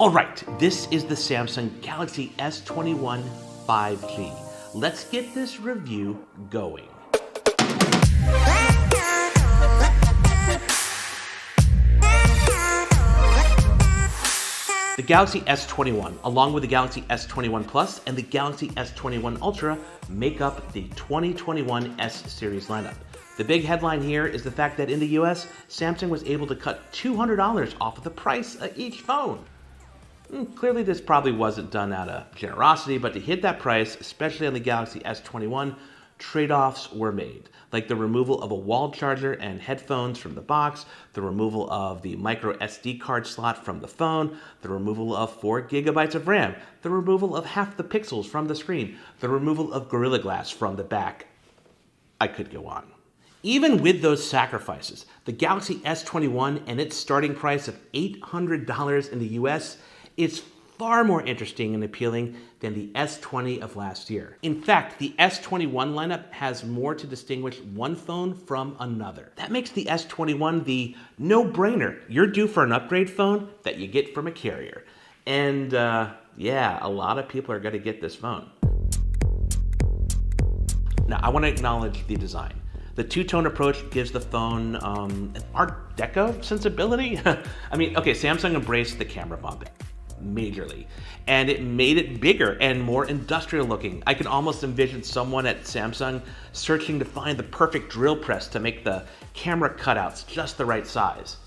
All right, this is the Samsung Galaxy S21 5G. Let's get this review going. The Galaxy S21, along with the Galaxy S21 Plus and the Galaxy S21 Ultra, make up the 2021 S series lineup. The big headline here is the fact that in the US, Samsung was able to cut $200 off of the price of each phone. Clearly this probably wasn't done out of generosity, but to hit that price, especially on the Galaxy S21, trade-offs were made, like the removal of a wall charger and headphones from the box, the removal of the micro SD card slot from the phone, the removal of 4 GB of RAM, the removal of half the pixels from the screen, the removal of Gorilla Glass from the back. I could go on. Even with those sacrifices, the Galaxy S21 and its starting price of $800 in the US is far more interesting and appealing than the S20 of last year. In fact, the S21 lineup has more to distinguish one phone from another. That makes the S21 the no-brainer. You're due for an upgrade phone that you get from a carrier. And yeah, a lot of people are gonna get this phone. Now, I wanna acknowledge the design. The two-tone approach gives the phone an Art Deco sensibility. I mean, okay, Samsung embraced the camera bump majorly, and it made it bigger and more industrial looking. I can almost envision someone at Samsung searching to find the perfect drill press to make the camera cutouts just the right size.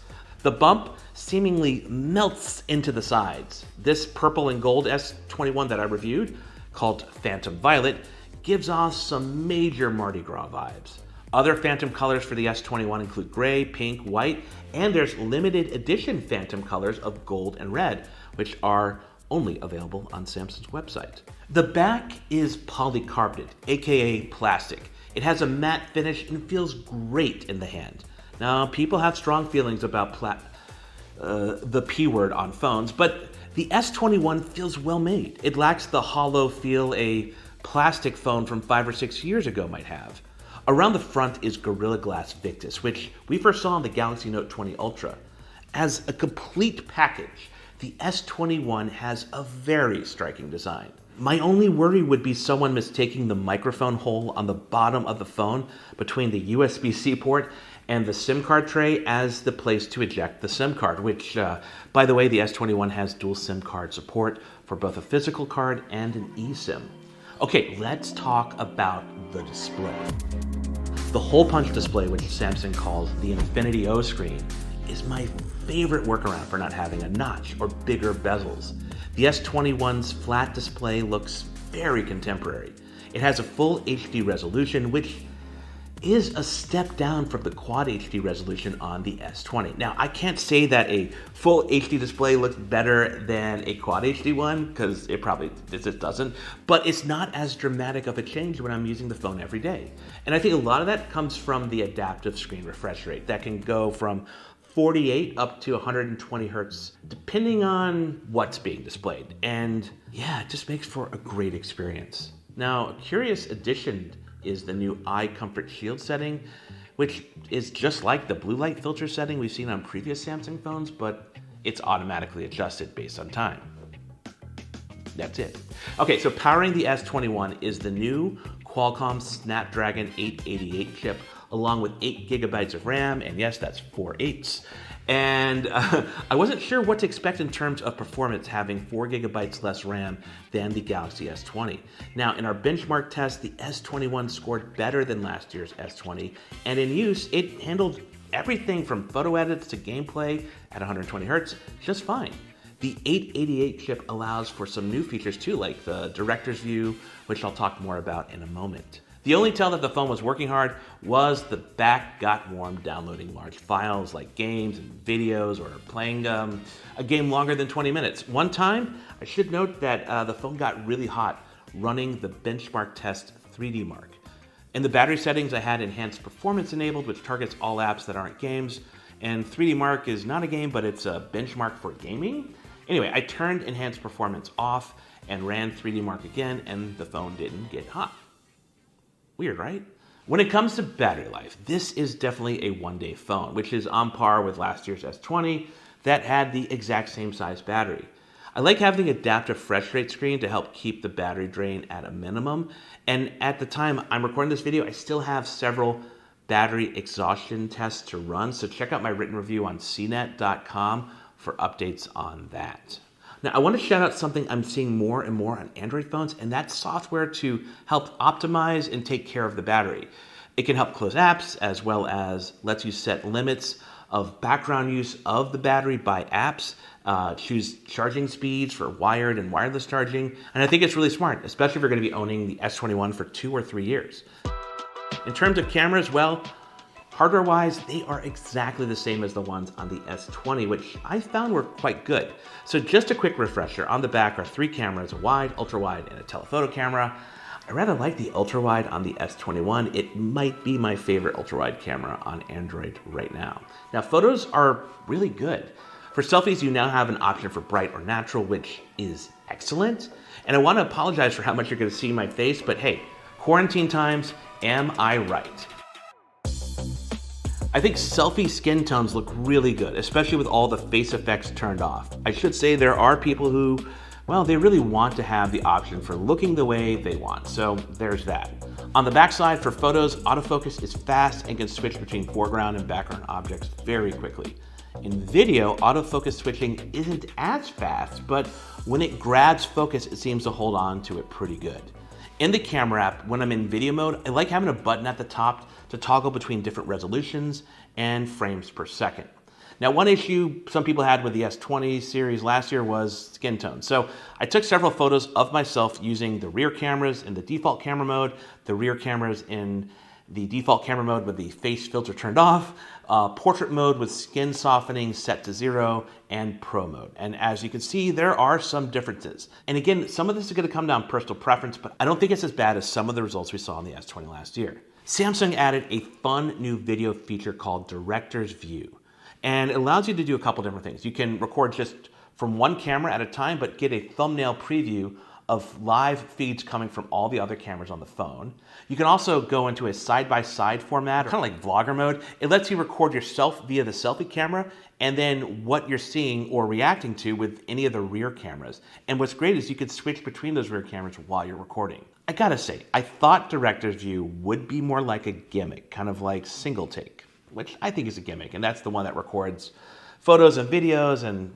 The bump seemingly melts into the sides. This purple and gold S21 that I reviewed, called Phantom Violet, gives off some major Mardi Gras vibes. Other Phantom colors for the S21 include gray, pink, white, and there's limited edition Phantom colors of gold and red, which are only available on Samsung's website. The back is polycarbonate, aka plastic. It has a matte finish and feels great in the hand. Now, people have strong feelings about the P word on phones, but the S21 feels well made. It lacks the hollow feel a plastic phone from 5 or 6 years ago might have. Around the front is Gorilla Glass Victus, which we first saw on the Galaxy Note 20 Ultra. As a complete package, the S21 has a very striking design. My only worry would be someone mistaking the microphone hole on the bottom of the phone between the USB-C port and the SIM card tray as the place to eject the SIM card, which, by the way, the S21 has dual SIM card support for both a physical card and an eSIM. Okay, let's talk about the display. The hole punch display, which Samsung calls the Infinity O screen, is my favorite workaround for not having a notch or bigger bezels. The S21's flat display looks very contemporary. It has a full HD resolution, which is a step down from the Quad HD resolution on the S20. Now, I can't say that a full HD display looks better than a Quad HD one, because it just doesn't, but it's not as dramatic of a change when I'm using the phone every day. And I think a lot of that comes from the adaptive screen refresh rate that can go from 48 up to 120 hertz, depending on what's being displayed. And yeah, it just makes for a great experience. Now, a curious addition is the new Eye Comfort Shield setting, which is just like the blue light filter setting we've seen on previous Samsung phones, but it's automatically adjusted based on time. That's it. Okay, so powering the S21 is the new Qualcomm Snapdragon 888 chip, along with 8 GB of RAM, and yes, that's 4 8s. And I wasn't sure what to expect in terms of performance having 4 GB less RAM than the Galaxy S20. Now, in our benchmark test, the S21 scored better than last year's S20, and in use, it handled everything from photo edits to gameplay at 120 hertz just fine. The 888 chip allows for some new features too, like the director's view, which I'll talk more about in a moment. The only tell that the phone was working hard was the back got warm downloading large files like games and videos or playing a game longer than 20 minutes. One time, I should note that the phone got really hot running the benchmark test 3D Mark. In the battery settings, I had enhanced performance enabled, which targets all apps that aren't games. And 3D Mark is not a game, but it's a benchmark for gaming. Anyway, I turned enhanced performance off and ran 3D Mark again, and the phone didn't get hot. Weird, right? When it comes to battery life, this is definitely a one-day phone, which is on par with last year's S20 that had the exact same size battery. I like having the adaptive refresh rate screen to help keep the battery drain at a minimum. And at the time I'm recording this video, I still have several battery exhaustion tests to run. So check out my written review on cnet.com for updates on that. Now, I want to shout out something I'm seeing more and more on Android phones, and that's software to help optimize and take care of the battery. It can help close apps, as well as lets you set limits of background use of the battery by apps, choose charging speeds for wired and wireless charging, and I think it's really smart, especially if you're going to be owning the S21 for 2 or 3 years. In terms of cameras, well, hardware-wise, they are exactly the same as the ones on the S20, which I found were quite good. So just a quick refresher, on the back are 3 cameras, a wide, ultra-wide, and a telephoto camera. I rather like the ultra-wide on the S21. It might be my favorite ultra-wide camera on Android right now. Now, photos are really good. For selfies, you now have an option for bright or natural, which is excellent. And I want to apologize for how much you're going to see my face, but hey, quarantine times, am I right? I think selfie skin tones look really good, especially with all the face effects turned off. I should say there are people who, well, they really want to have the option for looking the way they want, so there's that. On the backside for photos, autofocus is fast and can switch between foreground and background objects very quickly. In video, autofocus switching isn't as fast, but when it grabs focus, it seems to hold on to it pretty good. In the camera app, when I'm in video mode, I like having a button at the top to toggle between different resolutions and frames per second. Now, one issue some people had with the S20 series last year was skin tone. So I took several photos of myself using the rear cameras in the default camera mode, the rear cameras in the default camera mode with the face filter turned off, portrait mode with skin softening set to 0, and pro mode. And as you can see, there are some differences. And again, some of this is going to come down to personal preference, but I don't think it's as bad as some of the results we saw on the S20 last year. Samsung added a fun new video feature called Director's View. And it allows you to do a couple different things. You can record just from one camera at a time, but get a thumbnail preview of live feeds coming from all the other cameras on the phone. You can also go into a side-by-side format, kind of like vlogger mode. It lets you record yourself via the selfie camera and then what you're seeing or reacting to with any of the rear cameras. And what's great is you can switch between those rear cameras while you're recording. I gotta say, I thought Director's View would be more like a gimmick, kind of like single take, which I think is a gimmick, and that's the one that records photos and videos and,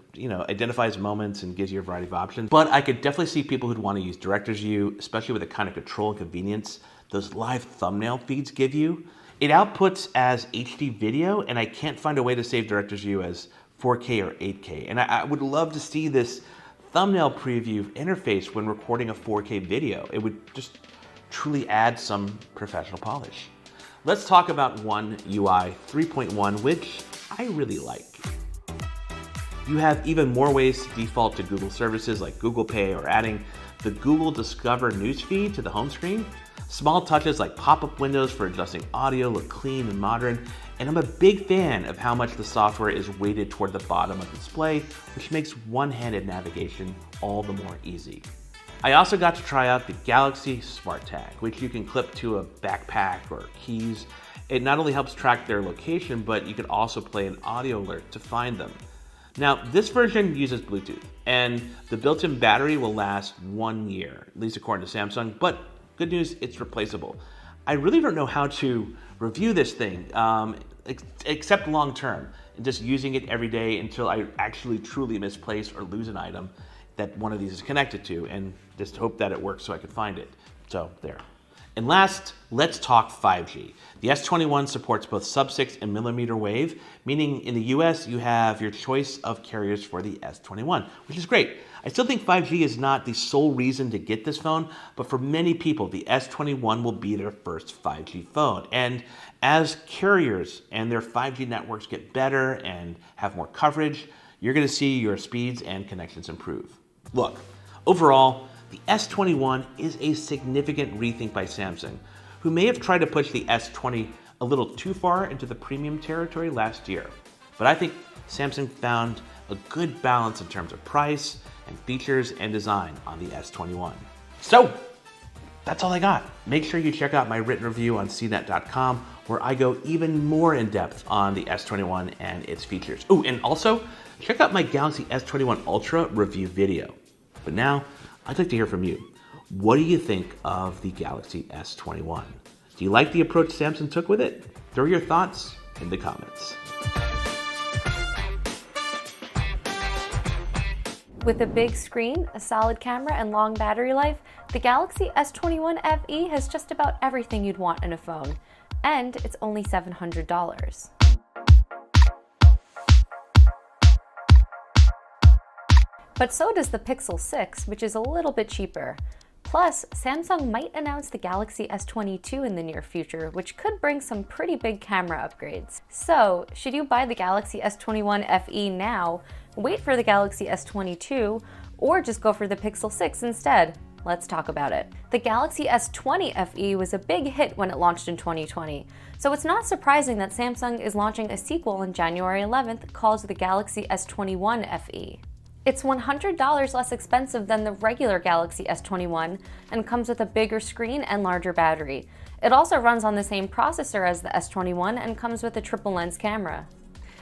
identifies moments and gives you a variety of options. But I could definitely see people who'd want to use Director's View, especially with the kind of control and convenience those live thumbnail feeds give you. It outputs as HD video, and I can't find a way to save Director's View as 4K or 8K. And I would love to see this thumbnail preview interface when recording a 4K video. It would just truly add some professional polish. Let's talk about One UI 3.1, which I really like. You have even more ways to default to Google services like Google Pay or adding the Google Discover newsfeed to the home screen. Small touches like pop-up windows for adjusting audio look clean and modern, and I'm a big fan of how much the software is weighted toward the bottom of the display, which makes one-handed navigation all the more easy. I also got to try out the Galaxy Smart Tag, which you can clip to a backpack or keys. It not only helps track their location, but you can also play an audio alert to find them. Now, this version uses Bluetooth, and the built-in battery will last 1 year, at least according to Samsung, but good news, it's replaceable. I really don't know how to review this thing, except long-term, and just using it every day until I actually truly misplace or lose an item that one of these is connected to, and just hope that it works so I can find it. So there. And last, let's talk 5G. The S21 supports both sub-6 and millimeter wave, meaning in the US you have your choice of carriers for the S21, which is great. I still think 5G is not the sole reason to get this phone, but for many people, the S21 will be their first 5G phone. And as carriers and their 5G networks get better and have more coverage, you're gonna see your speeds and connections improve. Look, overall, the S21 is a significant rethink by Samsung, who may have tried to push the S20 a little too far into the premium territory last year. But I think Samsung found a good balance in terms of price and features and design on the S21. So, that's all I got. Make sure you check out my written review on cnet.com where I go even more in depth on the S21 and its features. Oh, and also check out my Galaxy S21 Ultra review video. But now, I'd like to hear from you. What do you think of the Galaxy S21? Do you like the approach Samsung took with it? Throw your thoughts in the comments. With a big screen, a solid camera, and long battery life, the Galaxy S21 FE has just about everything you'd want in a phone. And it's only $700. But so does the Pixel 6, which is a little bit cheaper. Plus, Samsung might announce the Galaxy S22 in the near future, which could bring some pretty big camera upgrades. So, should you buy the Galaxy S21 FE now, wait for the Galaxy S22, or just go for the Pixel 6 instead? Let's talk about it. The Galaxy S20 FE was a big hit when it launched in 2020, so it's not surprising that Samsung is launching a sequel on January 11th called the Galaxy S21 FE. It's $100 less expensive than the regular Galaxy S21 and comes with a bigger screen and larger battery. It also runs on the same processor as the S21 and comes with a triple lens camera.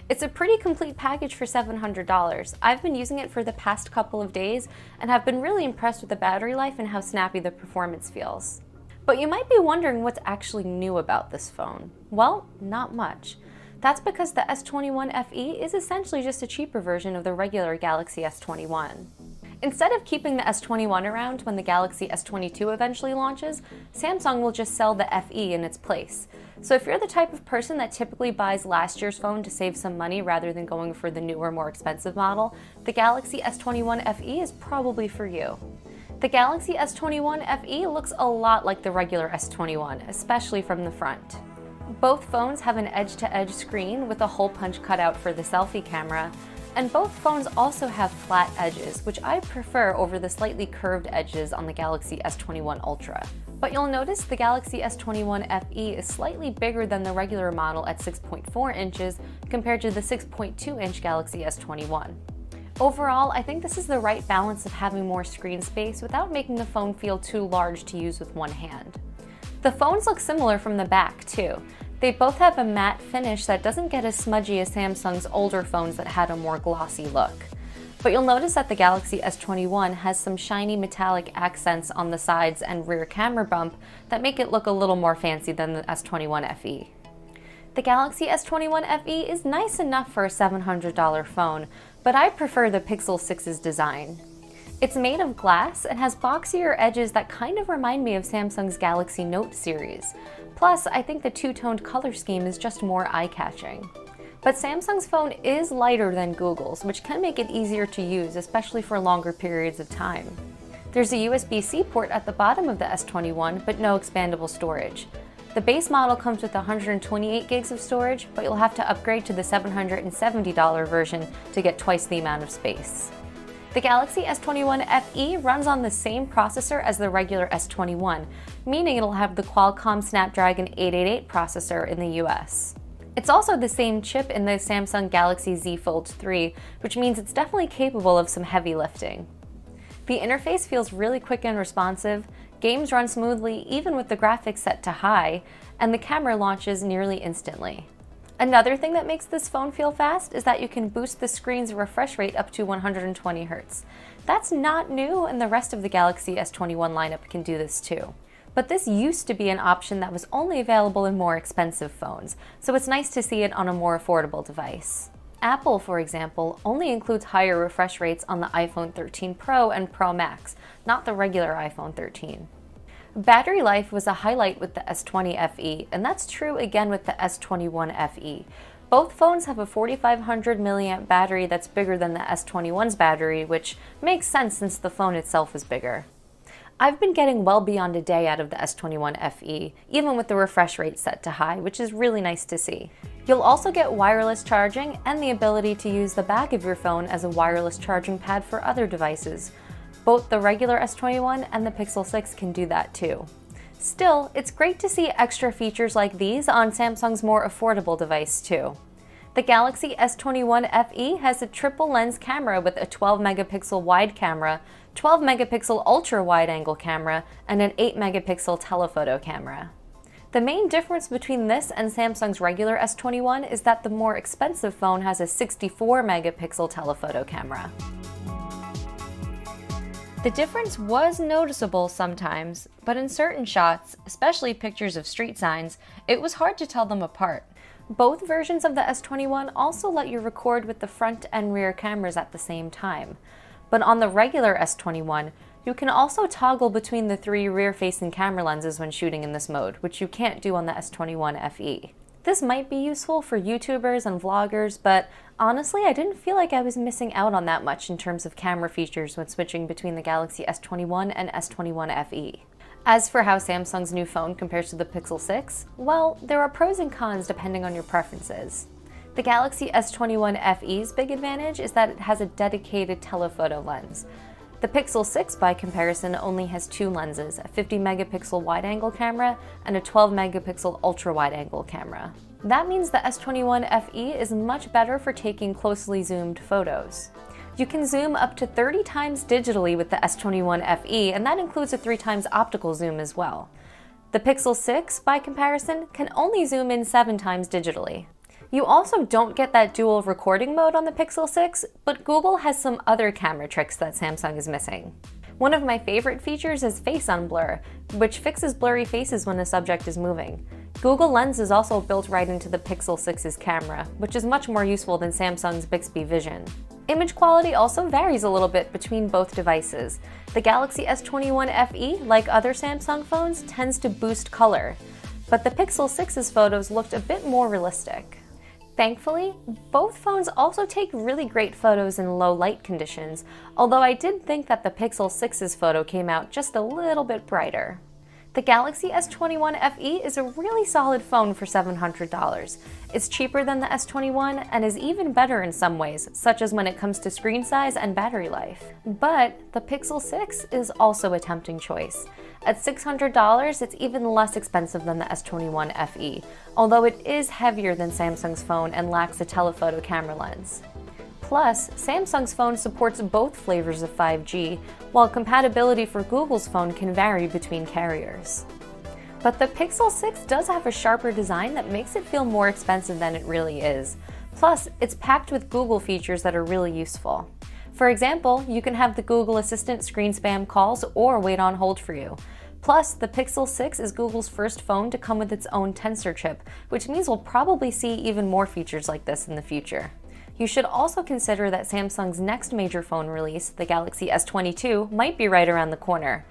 It's a pretty complete package for $700. I've been using it for the past couple of days and have been really impressed with the battery life and how snappy the performance feels. But you might be wondering what's actually new about this phone. Well, not much. That's because the S21 FE is essentially just a cheaper version of the regular Galaxy S21. Instead of keeping the S21 around when the Galaxy S22 eventually launches, Samsung will just sell the FE in its place. So if you're the type of person that typically buys last year's phone to save some money rather than going for the newer, more expensive model, the Galaxy S21 FE is probably for you. The Galaxy S21 FE looks a lot like the regular S21, especially from the front. Both phones have an edge-to-edge screen with a hole punch cutout for the selfie camera, and both phones also have flat edges, which I prefer over the slightly curved edges on the Galaxy S21 Ultra. But you'll notice the Galaxy S21 FE is slightly bigger than the regular model at 6.4 inches compared to the 6.2-inch Galaxy S21. Overall, I think this is the right balance of having more screen space without making the phone feel too large to use with one hand. The phones look similar from the back, too. They both have a matte finish that doesn't get as smudgy as Samsung's older phones that had a more glossy look. But you'll notice that the Galaxy S21 has some shiny metallic accents on the sides and rear camera bump that make it look a little more fancy than the S21 FE. The Galaxy S21 FE is nice enough for a $700 phone, but I prefer the Pixel 6's design. It's made of glass and has boxier edges that kind of remind me of Samsung's Galaxy Note series. Plus, I think the two-toned color scheme is just more eye-catching. But Samsung's phone is lighter than Google's, which can make it easier to use, especially for longer periods of time. There's a USB-C port at the bottom of the S21, but no expandable storage. The base model comes with 128 gigs of storage, but you'll have to upgrade to the $770 version to get twice the amount of space. The Galaxy S21 FE runs on the same processor as the regular S21, meaning it'll have the Qualcomm Snapdragon 888 processor in the US. It's also the same chip in the Samsung Galaxy Z Fold 3, which means it's definitely capable of some heavy lifting. The interface feels really quick and responsive, games run smoothly even with the graphics set to high, and the camera launches nearly instantly. Another thing that makes this phone feel fast is that you can boost the screen's refresh rate up to 120 Hz. That's not new, and the rest of the Galaxy S21 lineup can do this too. But this used to be an option that was only available in more expensive phones, so it's nice to see it on a more affordable device. Apple, for example, only includes higher refresh rates on the iPhone 13 Pro and Pro Max, not the regular iPhone 13. Battery life was a highlight with the S20 FE, and that's true again with the S21 FE. Both phones have a 4500 mAh battery that's bigger than the S21's battery, which makes sense since the phone itself is bigger. I've been getting well beyond a day out of the S21 FE, even with the refresh rate set to high, which is really nice to see. You'll also get wireless charging and the ability to use the back of your phone as a wireless charging pad for other devices. Both the regular S21 and the Pixel 6 can do that too. Still, it's great to see extra features like these on Samsung's more affordable device too. The Galaxy S21 FE has a triple lens camera with a 12 megapixel wide camera, 12 megapixel ultra wide angle camera, and an 8 megapixel telephoto camera. The main difference between this and Samsung's regular S21 is that the more expensive phone has a 64 megapixel telephoto camera. The difference was noticeable sometimes, but in certain shots, especially pictures of street signs, it was hard to tell them apart. Both versions of the S21 also let you record with the front and rear cameras at the same time. But on the regular S21, you can also toggle between the 3 rear-facing camera lenses when shooting in this mode, which you can't do on the S21 FE. This might be useful for YouTubers and vloggers, but honestly, I didn't feel like I was missing out on that much in terms of camera features when switching between the Galaxy S21 and S21 FE. As for how Samsung's new phone compares to the Pixel 6, well, there are pros and cons depending on your preferences. The Galaxy S21 FE's big advantage is that it has a dedicated telephoto lens. The Pixel 6, by comparison, only has 2 lenses, a 50 megapixel wide-angle camera and a 12 megapixel ultra-wide-angle camera. That means the S21 FE is much better for taking closely zoomed photos. You can zoom up to 30 times digitally with the S21 FE, and that includes a 3 times optical zoom as well. The Pixel 6, by comparison, can only zoom in 7 times digitally. You also don't get that dual recording mode on the Pixel 6, but Google has some other camera tricks that Samsung is missing. One of my favorite features is Face Unblur, which fixes blurry faces when the subject is moving. Google Lens is also built right into the Pixel 6's camera, which is much more useful than Samsung's Bixby Vision. Image quality also varies a little bit between both devices. The Galaxy S21 FE, like other Samsung phones, tends to boost color, but the Pixel 6's photos looked a bit more realistic. Thankfully, both phones also take really great photos in low light conditions, although I did think that the Pixel 6's photo came out just a little bit brighter. The Galaxy S21 FE is a really solid phone for $700. It's cheaper than the S21 and is even better in some ways, such as when it comes to screen size and battery life. But the Pixel 6 is also a tempting choice. At $600, it's even less expensive than the S21 FE, although it is heavier than Samsung's phone and lacks a telephoto camera lens. Plus, Samsung's phone supports both flavors of 5G, while compatibility for Google's phone can vary between carriers. But the Pixel 6 does have a sharper design that makes it feel more expensive than it really is. Plus, it's packed with Google features that are really useful. For example, you can have the Google Assistant screen spam calls or wait on hold for you. Plus, the Pixel 6 is Google's first phone to come with its own Tensor chip, which means we'll probably see even more features like this in the future. You should also consider that Samsung's next major phone release, the Galaxy S22, might be right around the corner.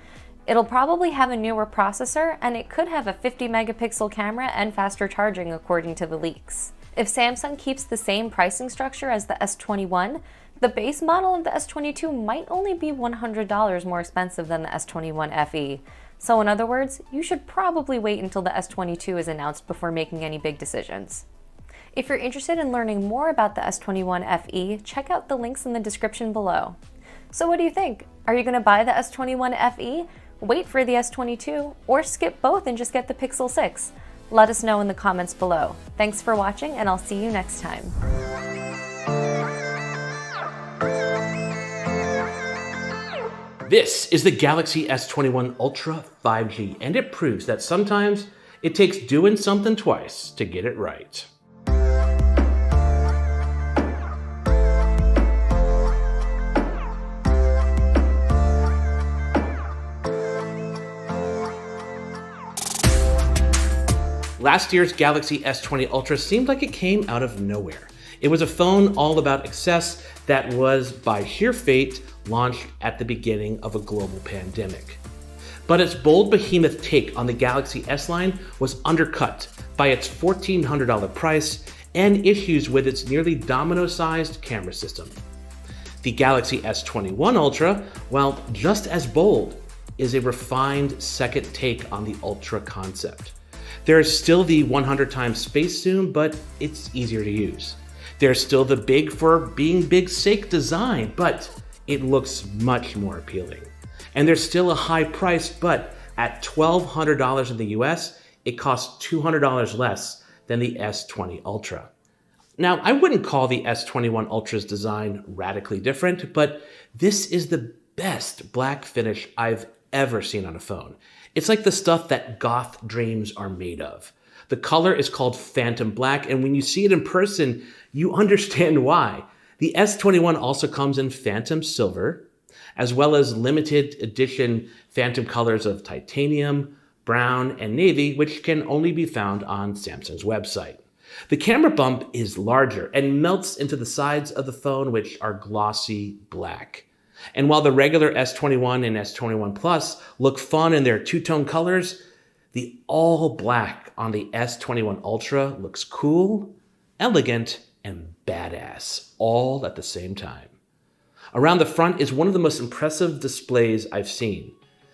It'll probably have a newer processor, and it could have a 50 megapixel camera and faster charging according to the leaks. If Samsung keeps the same pricing structure as the S21, the base model of the S22 might only be $100 more expensive than the S21 FE. So in other words, you should probably wait until the S22 is announced before making any big decisions. If you're interested in learning more about the S21 FE, check out the links in the description below. So what do you think? Are you going to buy the S21 FE, wait for the S22, or skip both and just get the Pixel 6? Let us know in the comments below. Thanks for watching, and I'll see you next time. This is the Galaxy S21 Ultra 5G, and it proves that sometimes it takes doing something twice to get it right. Last year's Galaxy S20 Ultra seemed like it came out of nowhere. It was a phone all about excess that was, by sheer fate, launched at the beginning of a global pandemic. But its bold behemoth take on the Galaxy S line was undercut by its $1,400 price and issues with its nearly domino-sized camera system. The Galaxy S21 Ultra, while just as bold, is a refined second take on the Ultra concept. There is still the 100 times face zoom, but it's easier to use. There's still the big for being big sake design, but it looks much more appealing. And there's still a high price, but at $1,200 in the US, it costs $200 less than the S20 Ultra. Now, I wouldn't call the S21 Ultra's design radically different, but this is the best black finish I've ever seen on a phone. It's like the stuff that goth dreams are made of. The color is called Phantom Black, and when you see it in person, you understand why. The S21 also comes in Phantom Silver, as well as limited edition Phantom colors of titanium, brown, and navy, which can only be found on Samsung's website. The camera bump is larger and melts into the sides of the phone, which are glossy black. And while the regular S21 and S21 Plus look fun in their two-tone colors, the all black on the S21 Ultra looks cool, elegant, and badass, all at the same time. Around the front is one of the most impressive displays I've seen.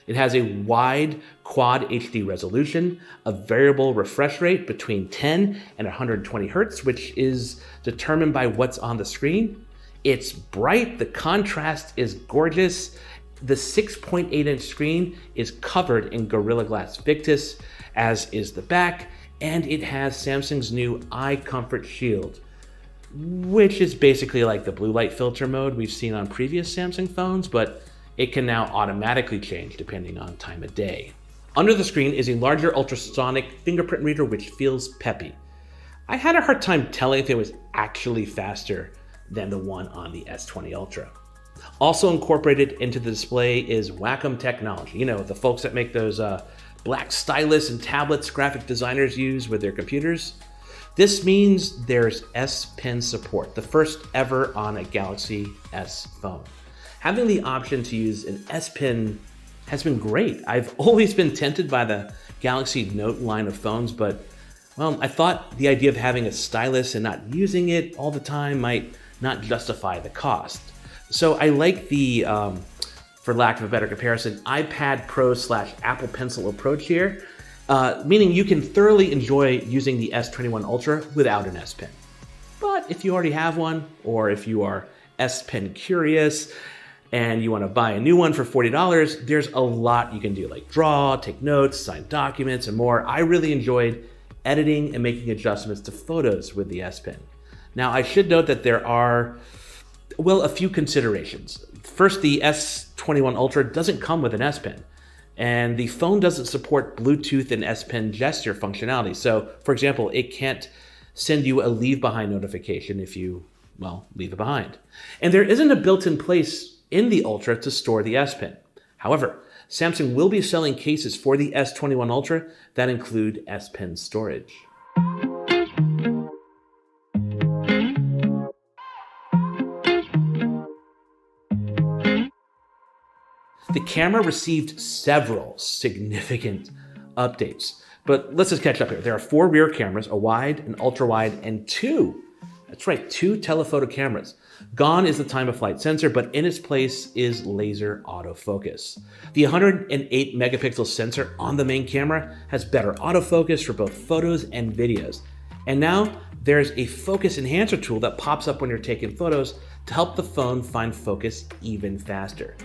It has a wide quad HD resolution, a variable refresh rate between 10 and 120 Hertz, which is determined by what's on the screen. It's bright, the contrast is gorgeous. The 6.8-inch screen is covered in Gorilla Glass Victus, as is the back, and it has Samsung's new Eye Comfort Shield, which is basically like the blue light filter mode we've seen on previous Samsung phones, but it can now automatically change depending on time of day. Under the screen is a larger ultrasonic fingerprint reader, which feels peppy. I had a hard time telling if it was actually faster than the one on the S20 Ultra. Also incorporated into the display is Wacom technology. You know, the folks that make those black stylus and tablets graphic designers use with their computers. This means there's S Pen support, the first ever on a Galaxy S phone. Having the option to use an S Pen has been great. I've always been tempted by the Galaxy Note line of phones, but well, I thought the idea of having a stylus and not using it all the time might not justify the cost. So I like the, for lack of a better comparison, iPad Pro / Apple Pencil approach here, meaning you can thoroughly enjoy using the S21 Ultra without an S Pen. But if you already have one, or if you are S Pen curious and you want to buy a new one for $40, there's a lot you can do, like draw, take notes, sign documents, and more. I really enjoyed editing and making adjustments to photos with the S Pen. Now, I should note that there are, well, a few considerations. First, the S21 Ultra doesn't come with an S Pen, and the phone doesn't support Bluetooth and S Pen gesture functionality. So, for example, it can't send you a leave behind notification if you, well, leave it behind. And there isn't a built-in place in the Ultra to store the S Pen. However, Samsung will be selling cases for the S21 Ultra that include S Pen storage. The camera received several significant updates, but let's just catch up here. There are 4 rear cameras, a wide, an ultra wide, and 2 telephoto cameras. Gone is the time of flight sensor, but in its place is laser autofocus. The 108 megapixel sensor on the main camera has better autofocus for both photos and videos. And now there's a focus enhancer tool that pops up when you're taking photos to help the phone find focus even faster.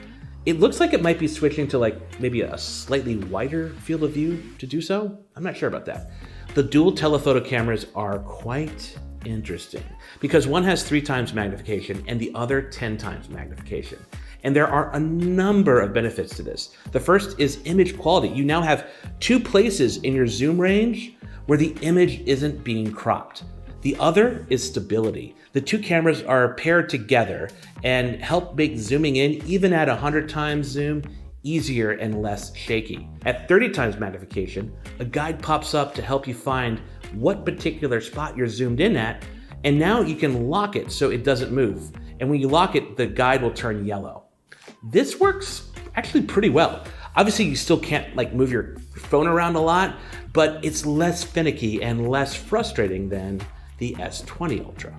It looks like it might be switching to like maybe a slightly wider field of view to do so. I'm not sure about that. The dual telephoto cameras are quite interesting because one has 3 times magnification and the other 10 times magnification. And there are a number of benefits to this. The first is image quality. You now have 2 places in your zoom range where the image isn't being cropped. The other is stability. The 2 cameras are paired together and help make zooming in, even at 100 times zoom, easier and less shaky. At 30 times magnification, a guide pops up to help you find what particular spot you're zoomed in at, and now you can lock it so it doesn't move. And when you lock it, the guide will turn yellow. This works actually pretty well. Obviously, you still can't like move your phone around a lot, but it's less finicky and less frustrating than the S20 Ultra.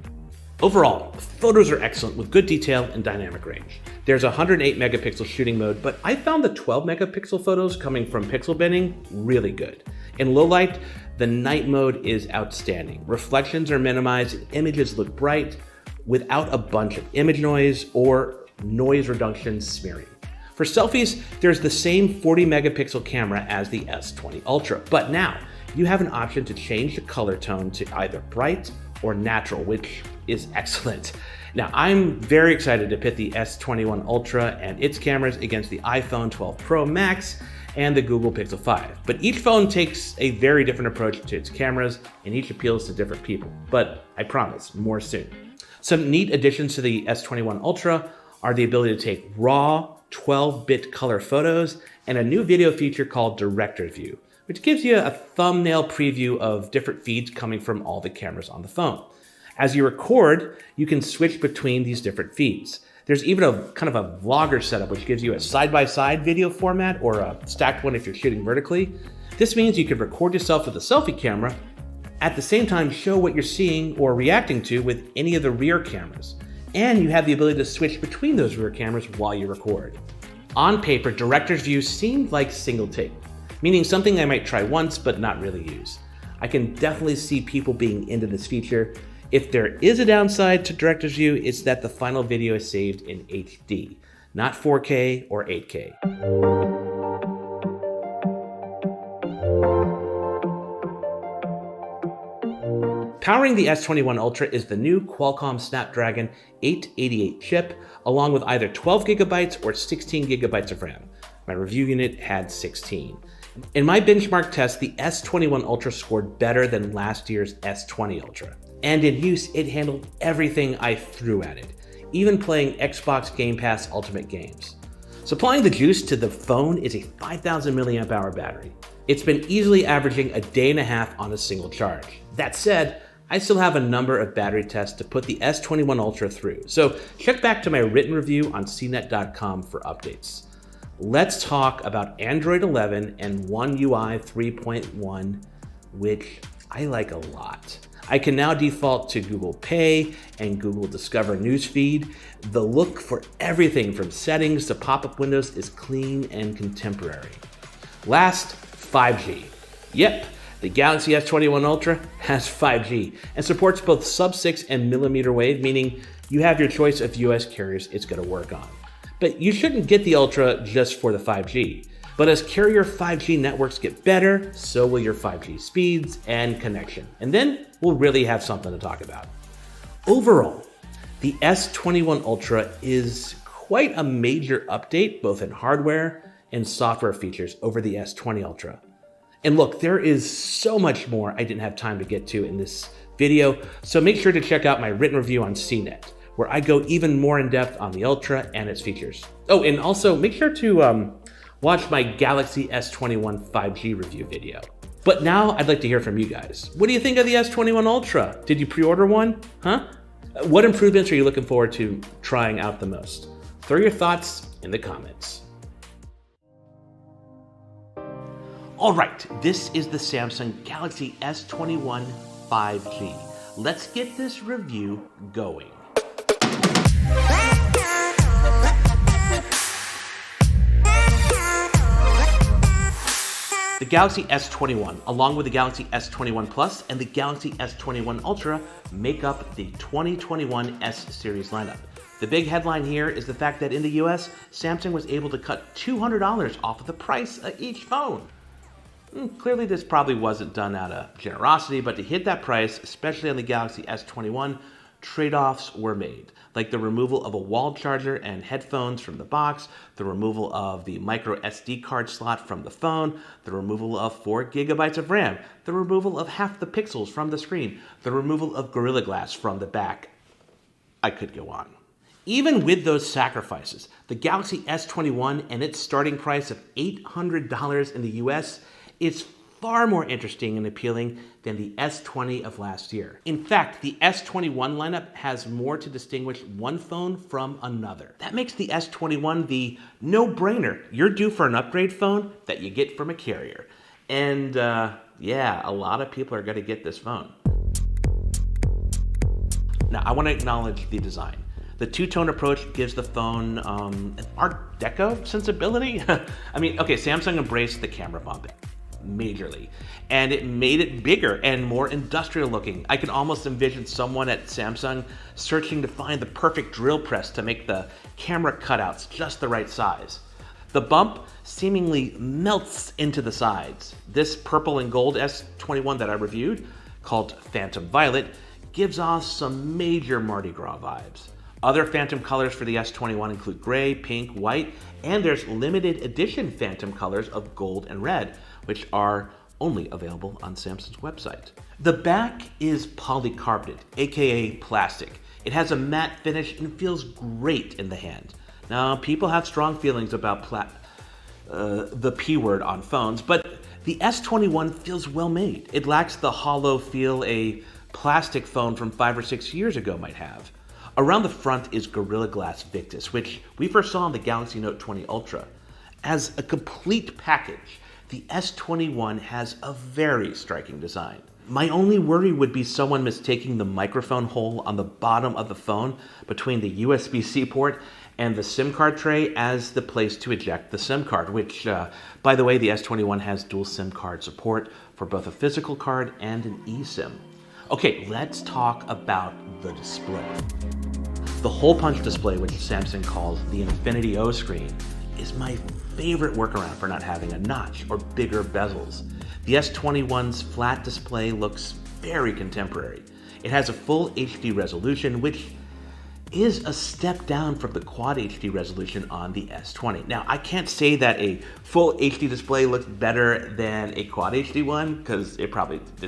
Overall, photos are excellent with good detail and dynamic range. There's a 108 megapixel shooting mode, but I found the 12 megapixel photos coming from pixel binning really good. In low light, the night mode is outstanding. Reflections are minimized, images look bright without a bunch of image noise or noise reduction smearing. For selfies, there's the same 40 megapixel camera as the S20 Ultra, but now you have an option to change the color tone to either bright or natural, which is excellent. Now, I'm very excited to pit the S21 Ultra and its cameras against the iPhone 12 Pro Max and the Google Pixel 5. But each phone takes a very different approach to its cameras, and each appeals to different people. But I promise, more soon. Some neat additions to the S21 Ultra are the ability to take raw 12-bit color photos and a new video feature called Director's View, which gives you a thumbnail preview of different feeds coming from all the cameras on the phone. As you record, you can switch between these different feeds. There's even a kind of a vlogger setup, which gives you a side-by-side video format or a stacked one if you're shooting vertically. This means you can record yourself with a selfie camera, at the same time show what you're seeing or reacting to with any of the rear cameras. And you have the ability to switch between those rear cameras while you record. On paper, Director's View seemed like single take, meaning something I might try once but not really use. I can definitely see people being into this feature. If there is a downside to Director's View, it's that the final video is saved in HD, not 4K or 8K. Powering the S21 Ultra is the new Qualcomm Snapdragon 888 chip, along with either 12 gigabytes or 16 gigabytes of RAM. My review unit had 16. In my benchmark test, the S21 Ultra scored better than last year's S20 Ultra. And in use, it handled everything I threw at it, even playing Xbox Game Pass Ultimate games. Supplying the juice to the phone is a 5,000 milliamp hour battery. It's been easily averaging a day and a half on a single charge. That said, I still have a number of battery tests to put the S21 Ultra through, so check back to my written review on cnet.com for updates. Let's talk about Android 11 and One UI 3.1, which I like a lot. I can now default to Google Pay and Google Discover newsfeed. The look for everything from settings to pop-up windows is clean and contemporary. Last, 5G. Yep, the Galaxy S21 Ultra has 5G and supports both sub-6 and millimeter wave, meaning you have your choice of US carriers it's going to work on. But you shouldn't get the Ultra just for the 5G. But as carrier 5G networks get better, so will your 5G speeds and connection. And then we'll really have something to talk about. Overall, the S21 Ultra is quite a major update, both in hardware and software features over the S20 Ultra. And look, there is so much more I didn't have time to get to in this video, so make sure to check out my written review on CNET, where I go even more in depth on the Ultra and its features. Oh, and also make sure to watch my Galaxy S21 5G review video. But now I'd like to hear from you guys. What do you think of the S21 Ultra? Did you pre-order one? Huh? What improvements are you looking forward to trying out the most? Throw your thoughts in the comments. All right, this is the Samsung Galaxy S21 5G. Let's get this review going. The Galaxy S21, along with the Galaxy S21 Plus and the Galaxy S21 Ultra, make up the 2021 S series lineup. The big headline here is the fact that in the US, Samsung was able to cut $200 off of the price of each phone. Clearly this probably wasn't done out of generosity, but to hit that price, especially on the Galaxy S21, trade-offs were made, like the removal of a wall charger and headphones from the box, the removal of the micro SD card slot from the phone, the removal of 4 gigabytes of RAM, the removal of half the pixels from the screen, the removal of Gorilla Glass from the back. I could go on. Even with those sacrifices, the Galaxy S21 and its starting price of $800 in the US is far more interesting and appealing than the S20 of last year. In fact, the S21 lineup has more to distinguish one phone from another. That makes the S21 the no-brainer. You're due for an upgrade phone that you get from a carrier. And yeah, a lot of people are gonna get this phone. Now, I wanna acknowledge the design. The two-tone approach gives the phone an Art Deco sensibility. I mean, okay, Samsung embraced the camera bump majorly, and it made it bigger and more industrial looking. I can almost envision someone at Samsung searching to find the perfect drill press to make the camera cutouts just the right size. The bump seemingly melts into the sides. This purple and gold S21 that I reviewed, called Phantom Violet, gives off some major Mardi Gras vibes. Other phantom colors for the S21 include gray, pink, white, and there's limited edition phantom colors of gold and red, which are only available on Samsung's website. The back is polycarbonate, aka plastic. It has a matte finish and feels great in the hand. Now, people have strong feelings about the P word on phones, but the S21 feels well made. It lacks the hollow feel a plastic phone from 5 or 6 years ago might have. Around the front is Gorilla Glass Victus, which we first saw on the Galaxy Note 20 Ultra. As a complete package, the S21 has a very striking design. My only worry would be someone mistaking the microphone hole on the bottom of the phone between the USB-C port and the SIM card tray as the place to eject the SIM card, which, by the way, the S21 has dual SIM card support for both a physical card and an eSIM. Okay, let's talk about the display. The hole punch display, which Samsung calls the Infinity O screen, is my favorite workaround for not having a notch or bigger bezels. The S21's flat display looks very contemporary. It has a full HD resolution, which is a step down from the Quad HD resolution on the S20. Now, I can't say that a full HD display looks better than a Quad HD one, because it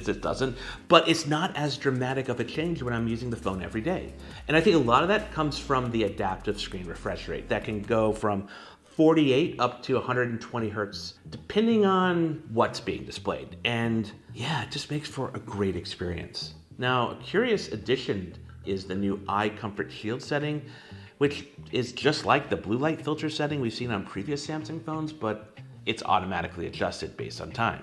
just doesn't, but it's not as dramatic of a change when I'm using the phone every day. And I think a lot of that comes from the adaptive screen refresh rate that can go from 48 up to 120 hertz, depending on what's being displayed. And yeah, it just makes for a great experience. Now, a curious addition is the new Eye Comfort Shield setting, which is just like the blue light filter setting we've seen on previous Samsung phones, but it's automatically adjusted based on time.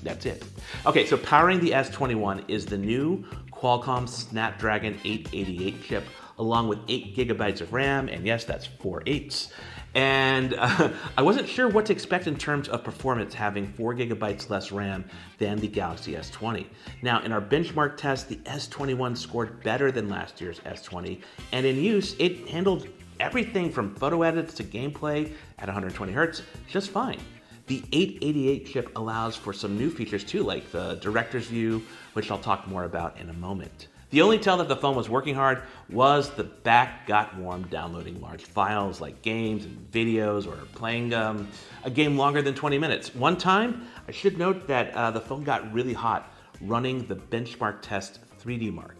That's it. Okay, so powering the S21 is the new Qualcomm Snapdragon 888 chip, along with 8 gigabytes of RAM, and yes, that's 4 8s. And I wasn't sure what to expect in terms of performance having 4 gigabytes less RAM than the Galaxy S20. Now, in our benchmark test, the S21 scored better than last year's S20, and in use, it handled everything from photo edits to gameplay at 120 hertz just fine. The 888 chip allows for some new features too, like the director's view, which I'll talk more about in a moment. The only tell that the phone was working hard was the back got warm downloading large files like games and videos or playing a game longer than 20 minutes. One time, I should note that the phone got really hot running the benchmark test 3D Mark.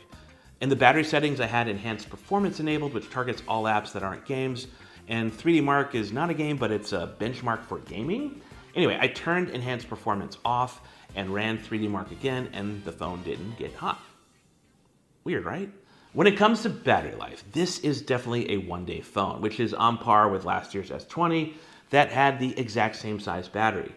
In the battery settings, I had enhanced performance enabled, which targets all apps that aren't games. And 3D Mark is not a game, but it's a benchmark for gaming. Anyway, I turned enhanced performance off and ran 3D Mark again, and the phone didn't get hot. Weird, right? When it comes to battery life, this is definitely a one-day phone, which is on par with last year's S20 that had the exact same size battery.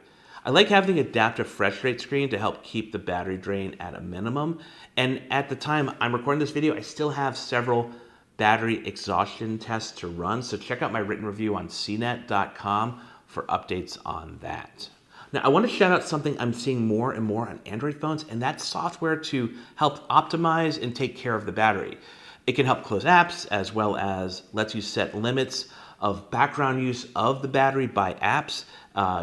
I like having the adaptive refresh rate screen to help keep the battery drain at a minimum. And at the time I'm recording this video, I still have several battery exhaustion tests to run, so check out my written review on cnet.com for updates on that. Now, I want to shout out something I'm seeing more and more on Android phones, and that's software to help optimize and take care of the battery. It can help close apps, as well as lets you set limits of background use of the battery by apps,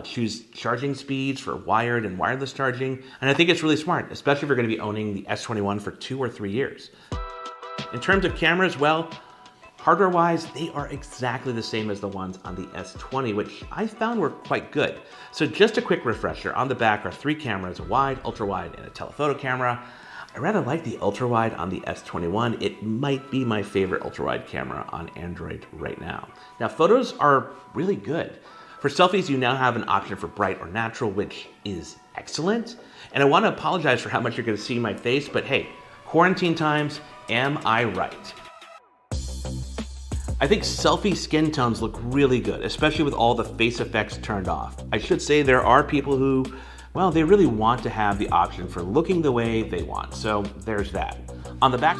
choose charging speeds for wired and wireless charging, and I think it's really smart, especially if you're going to be owning the S21 for 2 or 3 years. In terms of cameras, well, hardware-wise, they are exactly the same as the ones on the S20, which I found were quite good. So just a quick refresher, on the back are 3 cameras, a wide, ultra-wide, and a telephoto camera. I rather like the ultra-wide on the S21. It might be my favorite ultra-wide camera on Android right now. Now, photos are really good. For selfies, you now have an option for bright or natural, which is excellent. And I want to apologize for how much you're going to see my face, but hey, quarantine times, am I right? I think selfie skin tones look really good, especially with all the face effects turned off. I should say there are people who, well, they really want to have the option for looking the way they want. So there's that. On the back,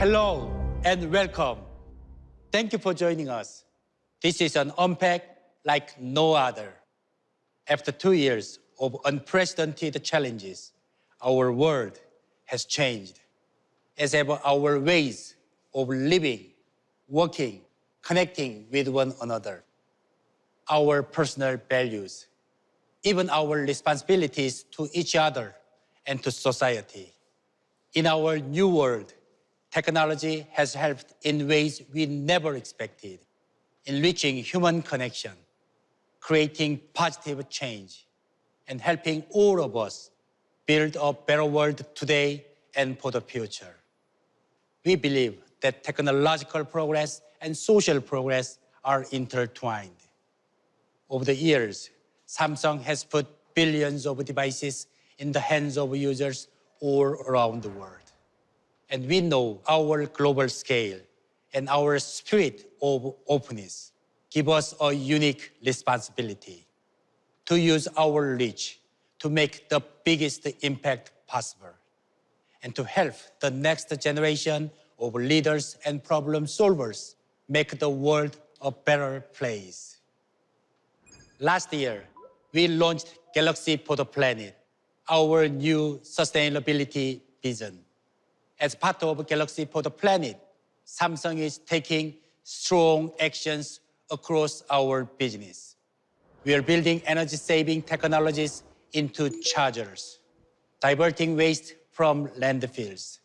Hello and welcome. Thank you for joining us. This is an Unpacked like no other. After 2 years of unprecedented challenges, our world has changed. As ever, our ways of living, working, connecting with one another, our personal values, even our responsibilities to each other and to society. In our new world, technology has helped in ways we never expected, enriching human connection, creating positive change, and helping all of us build a better world today and for the future. We believe that technological progress and social progress are intertwined. Over the years, Samsung has put billions of devices in the hands of users all around the world. And we know our global scale and our spirit of openness give us a unique responsibility to use our reach to make the biggest impact possible and to help the next generation of leaders and problem solvers make the world a better place. Last year, we launched Galaxy for the Planet, our new sustainability vision. As part of Galaxy for the Planet, Samsung is taking strong actions across our business. We are building energy-saving technologies into chargers, diverting waste from landfills,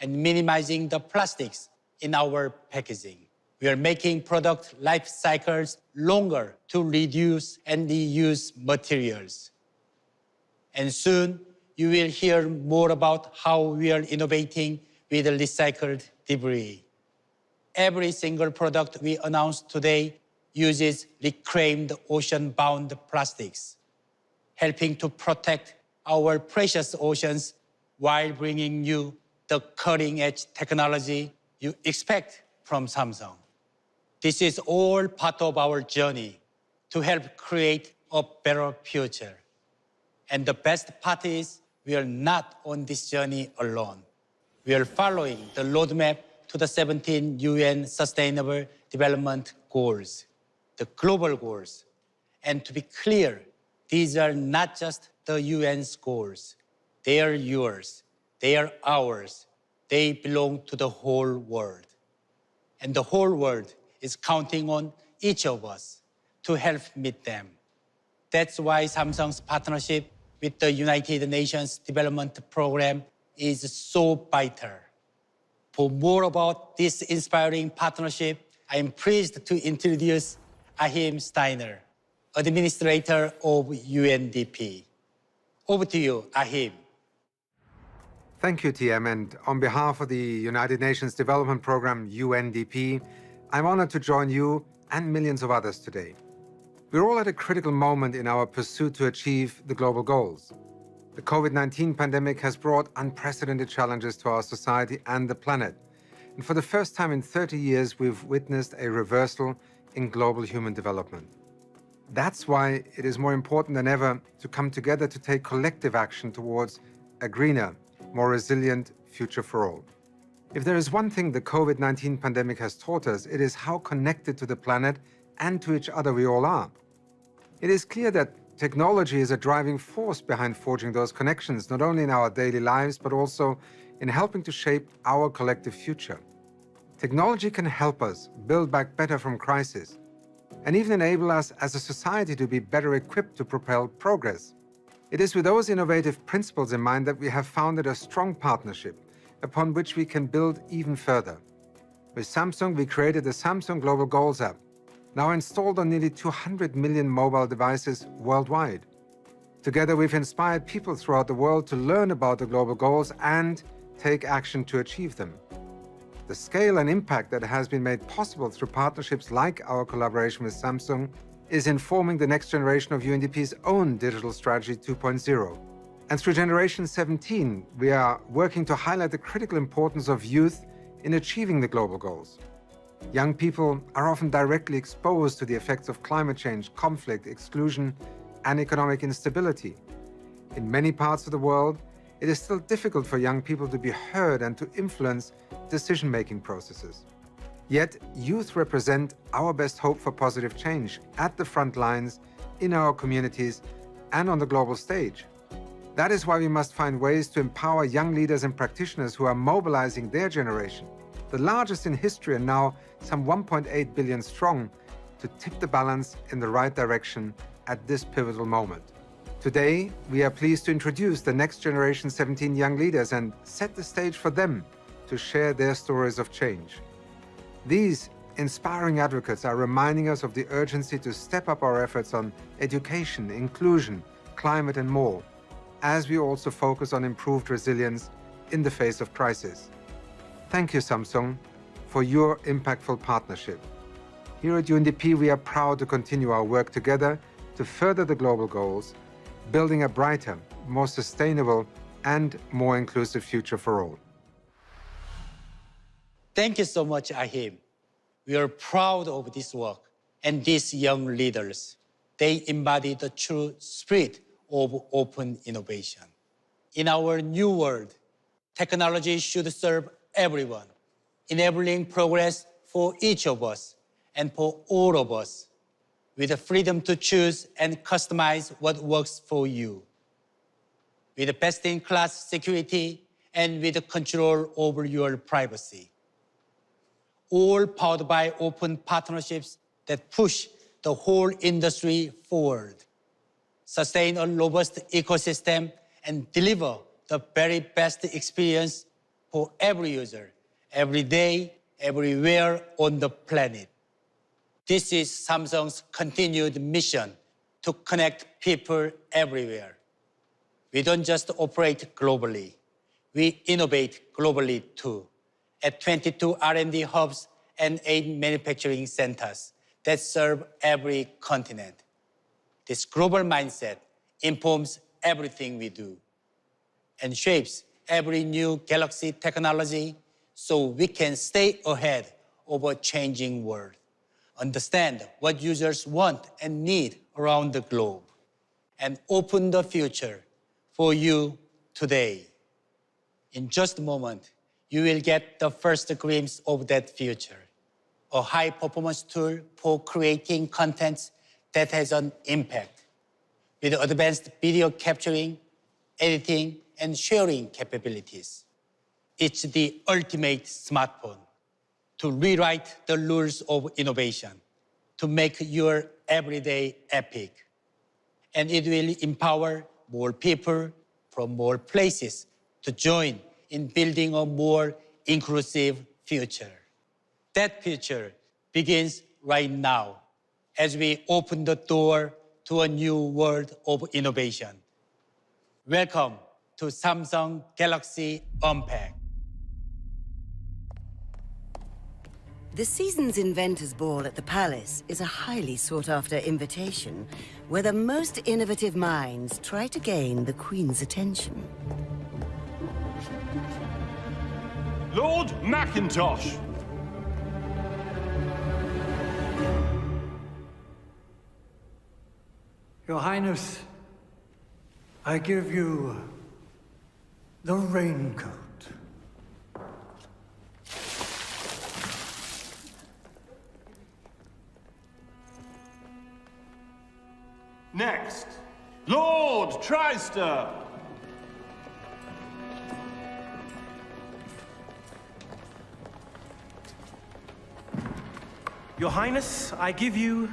and minimizing the plastics in our packaging. We are making product life cycles longer to reduce and reuse materials. And soon, you will hear more about how we are innovating with recycled debris. Every single product we announce today uses reclaimed ocean-bound plastics, helping to protect our precious oceans while bringing you the cutting-edge technology you expect from Samsung. This is all part of our journey to help create a better future. And the best part is we are not on this journey alone. We are following the roadmap to the 17 UN Sustainable Development Goals, the global goals. And to be clear, these are not just the UN's goals. They are yours. They are ours. They belong to the whole world. And the whole world is counting on each of us to help meet them. That's why Samsung's partnership with the United Nations Development Program is so vital. For more about this inspiring partnership, I am pleased to introduce Achim Steiner, Administrator of UNDP. Over to you, Achim. Thank you, TM. And on behalf of the United Nations Development Program, UNDP, I'm honored to join you and millions of others today. We're all at a critical moment in our pursuit to achieve the global goals. The COVID-19 pandemic has brought unprecedented challenges to our society and the planet. And for the first time in 30 years, we've witnessed a reversal in global human development. That's why it is more important than ever to come together to take collective action towards a greener, more resilient future for all. If there is one thing the COVID-19 pandemic has taught us, it is how connected to the planet and to each other we all are. It is clear that technology is a driving force behind forging those connections, not only in our daily lives, but also in helping to shape our collective future. Technology can help us build back better from crisis, and even enable us as a society to be better equipped to propel progress. It is with those innovative principles in mind that we have founded a strong partnership upon which we can build even further. With Samsung, we created the Samsung Global Goals app, now installed on nearly 200 million mobile devices worldwide. Together, we've inspired people throughout the world to learn about the global goals and take action to achieve them. The scale and impact that has been made possible through partnerships like our collaboration with Samsung is informing the next generation of UNDP's own Digital Strategy 2.0. And through Generation 17, we are working to highlight the critical importance of youth in achieving the global goals. Young people are often directly exposed to the effects of climate change, conflict, exclusion, and economic instability. In many parts of the world, it is still difficult for young people to be heard and to influence decision-making processes. Yet, youth represent our best hope for positive change at the front lines, in our communities, and on the global stage. That is why we must find ways to empower young leaders and practitioners who are mobilizing their generation, the largest in history and now some 1.8 billion strong, to tip the balance in the right direction at this pivotal moment. Today, we are pleased to introduce the next generation 17 young leaders and set the stage for them to share their stories of change. These inspiring advocates are reminding us of the urgency to step up our efforts on education, inclusion, climate, and more, as we also focus on improved resilience in the face of crisis. Thank you, Samsung, for your impactful partnership. Here at UNDP, we are proud to continue our work together to further the global goals, building a brighter, more sustainable, and more inclusive future for all. Thank you so much, Ahim. We are proud of this work and these young leaders. They embody the true spirit of open innovation. In our new world, technology should serve everyone, enabling progress for each of us and for all of us, with the freedom to choose and customize what works for you. With the best-in-class security and with the control over your privacy. All powered by open partnerships that push the whole industry forward, sustain a robust ecosystem, and deliver the very best experience for every user, every day, everywhere on the planet. This is Samsung's continued mission to connect people everywhere. We don't just operate globally, we innovate globally too, at 22 R&D hubs and 8 manufacturing centers that serve every continent. This global mindset informs everything we do and shapes every new Galaxy technology so we can stay ahead of a changing world, understand what users want and need around the globe, and open the future for you today. In just a moment, you will get the first glimpse of that future, a high-performance tool for creating content that has an impact, with advanced video capturing, editing, and sharing capabilities. It's the ultimate smartphone to rewrite the rules of innovation, to make your everyday epic. And it will empower more people from more places to join in building a more inclusive future. That future begins right now as we open the door to a new world of innovation. Welcome to Samsung Galaxy Unpacked. The season's Inventors Ball at the Palace is a highly sought-after invitation where the most innovative minds try to gain the Queen's attention. Lord Macintosh! Your Highness, I give you the raincoat. Next, Lord Trister! Your Highness, I give you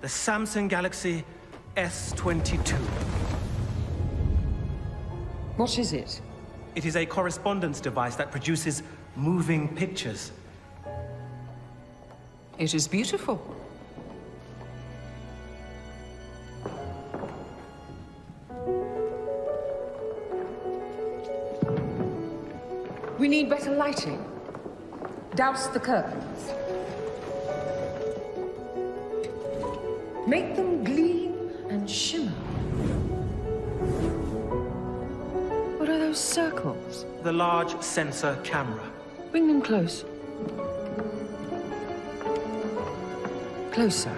the Samsung Galaxy S22. What is it? It is a correspondence device that produces moving pictures. It is beautiful. We need better lighting. Douse the curtains. Make them gleam and shimmer. What are those circles? The large sensor camera. Bring them close. Closer.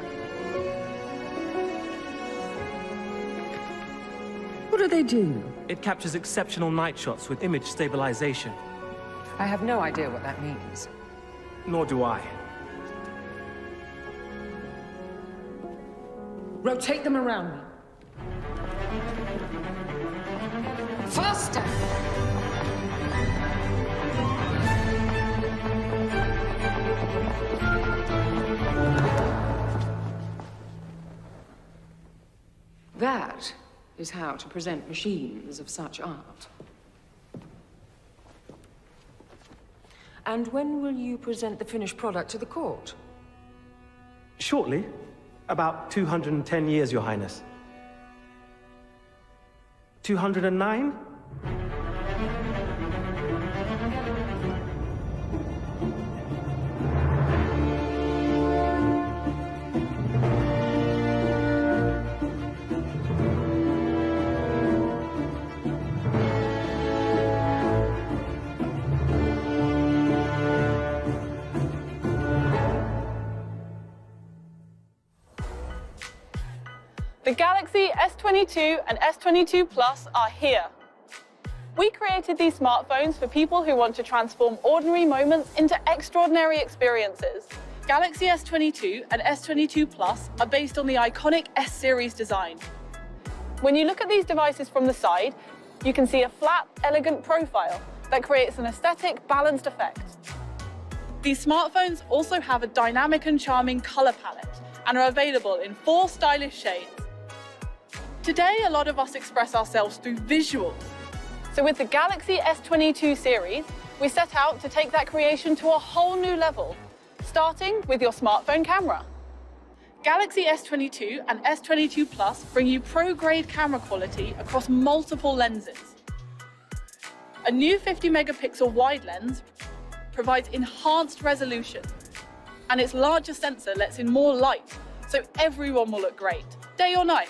What do they do? It captures exceptional night shots with image stabilization. I have no idea what that means. Nor do I. Rotate them around me. Faster! That is how to present machines of such art. And when will you present the finished product to the court? Shortly. About 210 years, Your Highness. 209? The Galaxy S22 and S22 Plus are here. We created these smartphones for people who want to transform ordinary moments into extraordinary experiences. Galaxy S22 and S22 Plus are based on the iconic S-series design. When you look at these devices from the side, you can see a flat, elegant profile that creates an aesthetic, balanced effect. These smartphones also have a dynamic and charming color palette and are available in 4 stylish shades. Today, a lot of us express ourselves through visuals. So with the Galaxy S22 series, we set out to take that creation to a whole new level, starting with your smartphone camera. Galaxy S22 and S22 Plus bring you pro-grade camera quality across multiple lenses. A new 50-megapixel wide lens provides enhanced resolution, and its larger sensor lets in more light, so everyone will look great, day or night.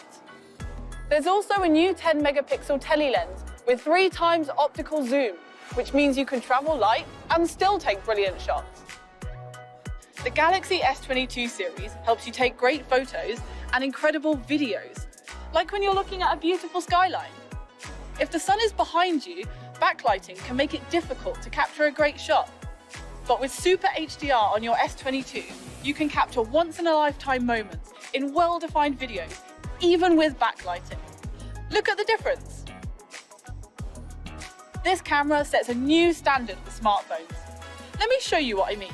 There's also a new 10-megapixel tele-lens with 3 times optical zoom, which means you can travel light and still take brilliant shots. The Galaxy S22 series helps you take great photos and incredible videos, like when you're looking at a beautiful skyline. If the sun is behind you, backlighting can make it difficult to capture a great shot. But with Super HDR on your S22, you can capture once-in-a-lifetime moments in well-defined videos, even with backlighting. Look at the difference. This camera sets a new standard for smartphones. Let me show you what I mean.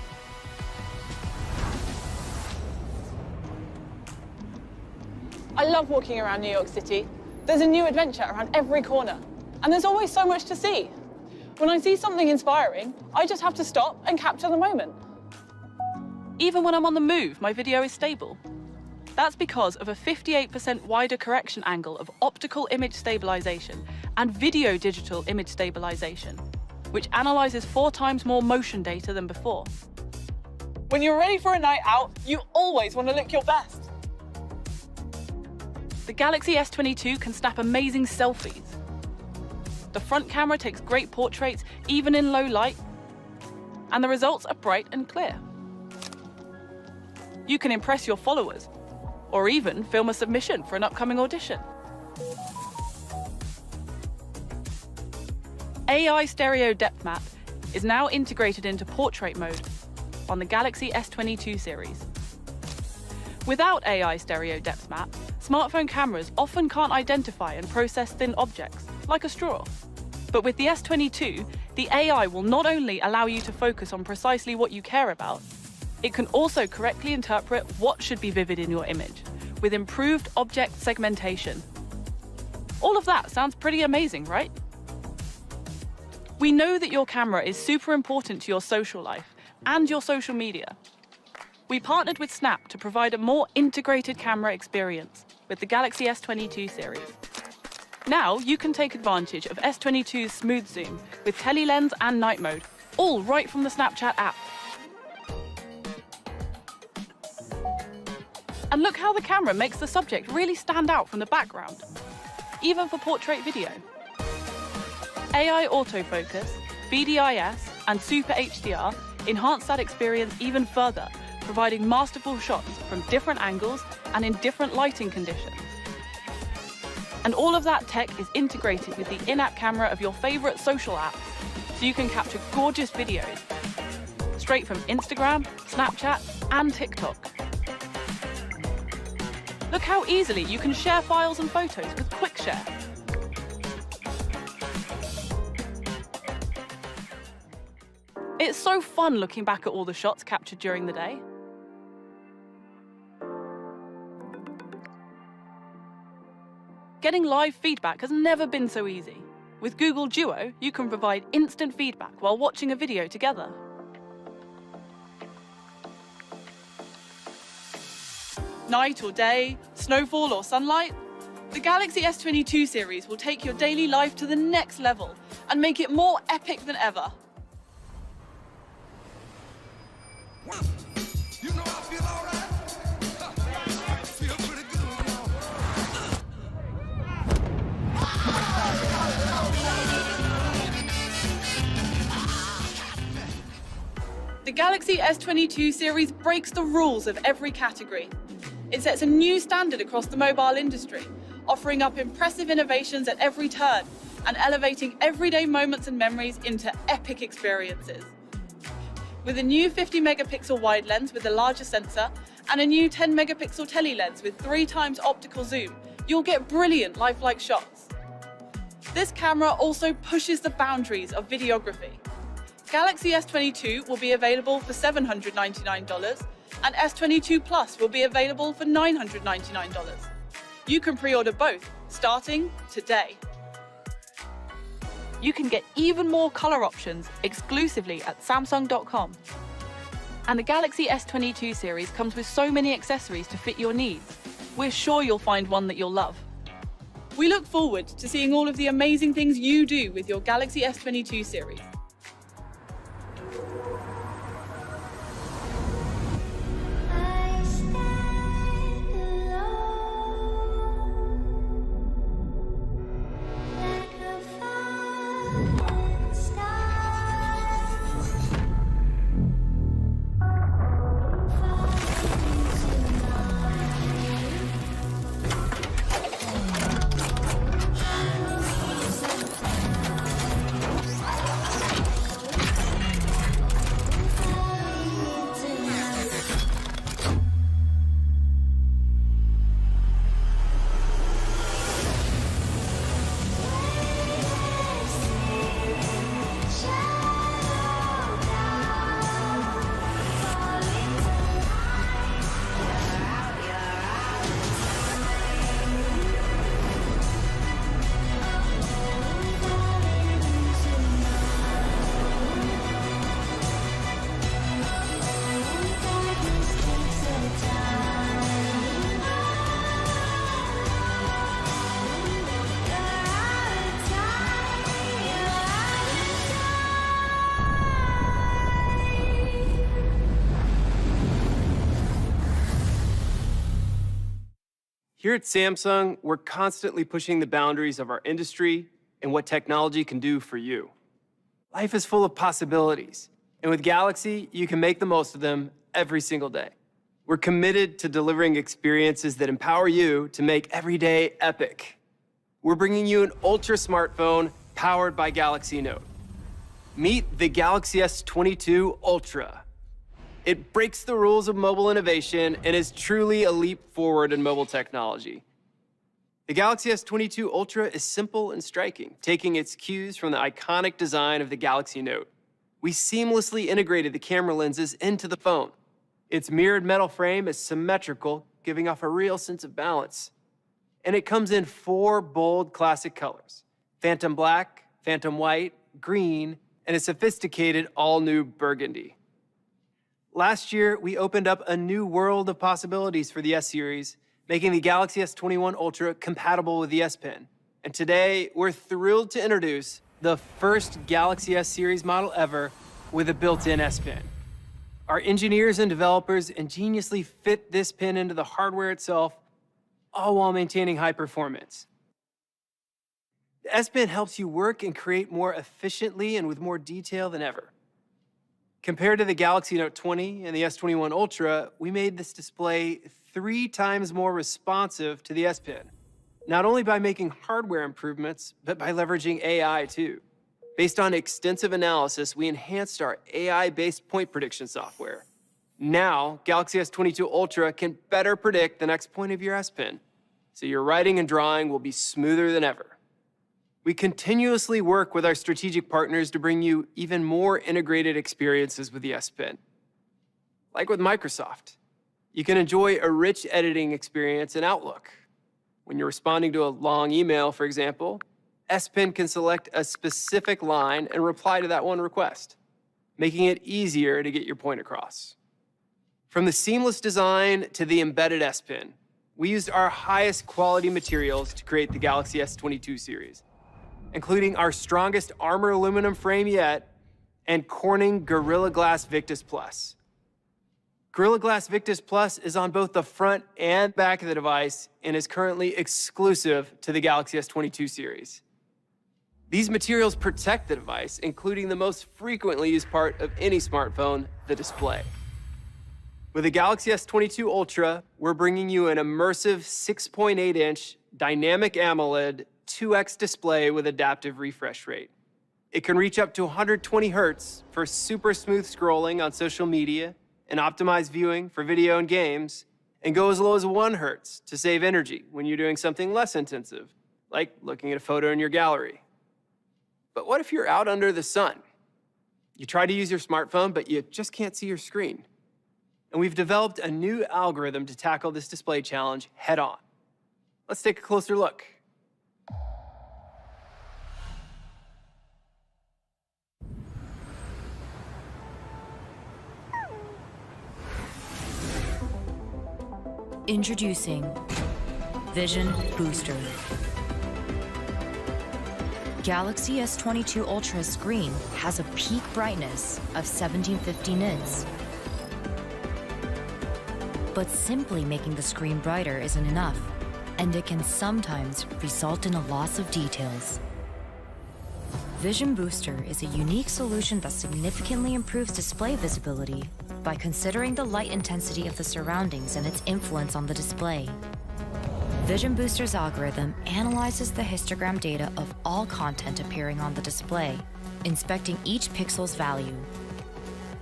I love walking around New York City. There's a new adventure around every corner, and there's always so much to see. When I see something inspiring, I just have to stop and capture the moment. Even when I'm on the move, my video is stable. That's because of a 58% wider correction angle of optical image stabilization and video digital image stabilization, which analyzes 4 times more motion data than before. When you're ready for a night out, you always want to look your best. The Galaxy S22 can snap amazing selfies. The front camera takes great portraits, even in low light, and the results are bright and clear. You can impress your followers, or even film a submission for an upcoming audition. AI stereo depth map is now integrated into portrait mode on the Galaxy S22 series. Without AI stereo depth map, smartphone cameras often can't identify and process thin objects, like a straw. But with the S22, the AI will not only allow you to focus on precisely what you care about, it can also correctly interpret what should be vivid in your image, with improved object segmentation. All of that sounds pretty amazing, right? We know that your camera is super important to your social life and your social media. We partnered with Snap to provide a more integrated camera experience with the Galaxy S22 series. Now you can take advantage of S22's smooth zoom with tele-lens and night mode, all right from the Snapchat app. And look how the camera makes the subject really stand out from the background, even for portrait video. AI autofocus, VDIS, and Super HDR enhance that experience even further, providing masterful shots from different angles and in different lighting conditions. And all of that tech is integrated with the in-app camera of your favorite social apps, so you can capture gorgeous videos straight from Instagram, Snapchat, and TikTok. Look how easily you can share files and photos with Quick Share. It's so fun looking back at all the shots captured during the day. Getting live feedback has never been so easy. With Google Duo, you can provide instant feedback while watching a video together. Night or day, snowfall or sunlight, the Galaxy S22 series will take your daily life to the next level and make it more epic than ever. The Galaxy S22 series breaks the rules of every category. It sets a new standard across the mobile industry, offering up impressive innovations at every turn and elevating everyday moments and memories into epic experiences. With a new 50-megapixel wide lens with a larger sensor and a new 10-megapixel tele lens with 3 times optical zoom, you'll get brilliant lifelike shots. This camera also pushes the boundaries of videography. Galaxy S22 will be available for $799 and S22 Plus will be available for $999. You can pre-order both, starting today. You can get even more color options exclusively at Samsung.com. And the Galaxy S22 series comes with so many accessories to fit your needs. We're sure you'll find one that you'll love. We look forward to seeing all of the amazing things you do with your Galaxy S22 series. Here at Samsung, we're constantly pushing the boundaries of our industry and what technology can do for you. Life is full of possibilities, and with Galaxy, you can make the most of them every single day. We're committed to delivering experiences that empower you to make every day epic. We're bringing you an ultra smartphone powered by Galaxy Note. Meet the Galaxy S22 Ultra. It breaks the rules of mobile innovation and is truly a leap forward in mobile technology. The Galaxy S22 Ultra is simple and striking, taking its cues from the iconic design of the Galaxy Note. We seamlessly integrated the camera lenses into the phone. Its mirrored metal frame is symmetrical, giving off a real sense of balance. And it comes in 4 bold classic colors: Phantom Black, Phantom White, Green, and a sophisticated all-new burgundy. Last year, we opened up a new world of possibilities for the S series, making the Galaxy S21 Ultra compatible with the S Pen. And today, we're thrilled to introduce the first Galaxy S series model ever with a built-in S Pen. Our engineers and developers ingeniously fit this pen into the hardware itself, all while maintaining high performance. The S Pen helps you work and create more efficiently and with more detail than ever. Compared to the Galaxy Note 20 and the S21 Ultra, we made this display 3 times more responsive to the S Pen. not only by making hardware improvements, but by leveraging AI too. Based on extensive analysis, we enhanced our AI-based point prediction software. Now, Galaxy S22 Ultra can better predict the next point of your S Pen, so your writing and drawing will be smoother than ever. We continuously work with our strategic partners to bring you even more integrated experiences with the S Pen. Like with Microsoft, you can enjoy a rich editing experience in Outlook. When you're responding to a long email, for example, S Pen can select a specific line and reply to that one request, making it easier to get your point across. From the seamless design to the embedded S Pen, we used our highest quality materials to create the Galaxy S22 series, including our strongest armor aluminum frame yet and Corning Gorilla Glass Victus Plus. Gorilla Glass Victus Plus is on both the front and back of the device and is currently exclusive to the Galaxy S22 series. These materials protect the device, including the most frequently used part of any smartphone, the display. With the Galaxy S22 Ultra, we're bringing you an immersive 6.8-inch dynamic AMOLED 2x display with adaptive refresh rate. It can reach up to 120 Hz for super smooth scrolling on social media and optimized viewing for video and games, and go as low as 1 Hz to save energy when you're doing something less intensive, like looking at a photo in your gallery. But what if you're out under the sun? You try to use your smartphone, but you just can't see your screen. And we've developed a new algorithm to tackle this display challenge head on. Let's take a closer look. Introducing Vision Booster. Galaxy S22 Ultra's screen has a peak brightness of 1750 nits. But simply making the screen brighter isn't enough, and it can sometimes result in a loss of details. Vision Booster is a unique solution that significantly improves display visibility by considering the light intensity of the surroundings and its influence on the display. Vision Booster's algorithm analyzes the histogram data of all content appearing on the display, inspecting each pixel's value.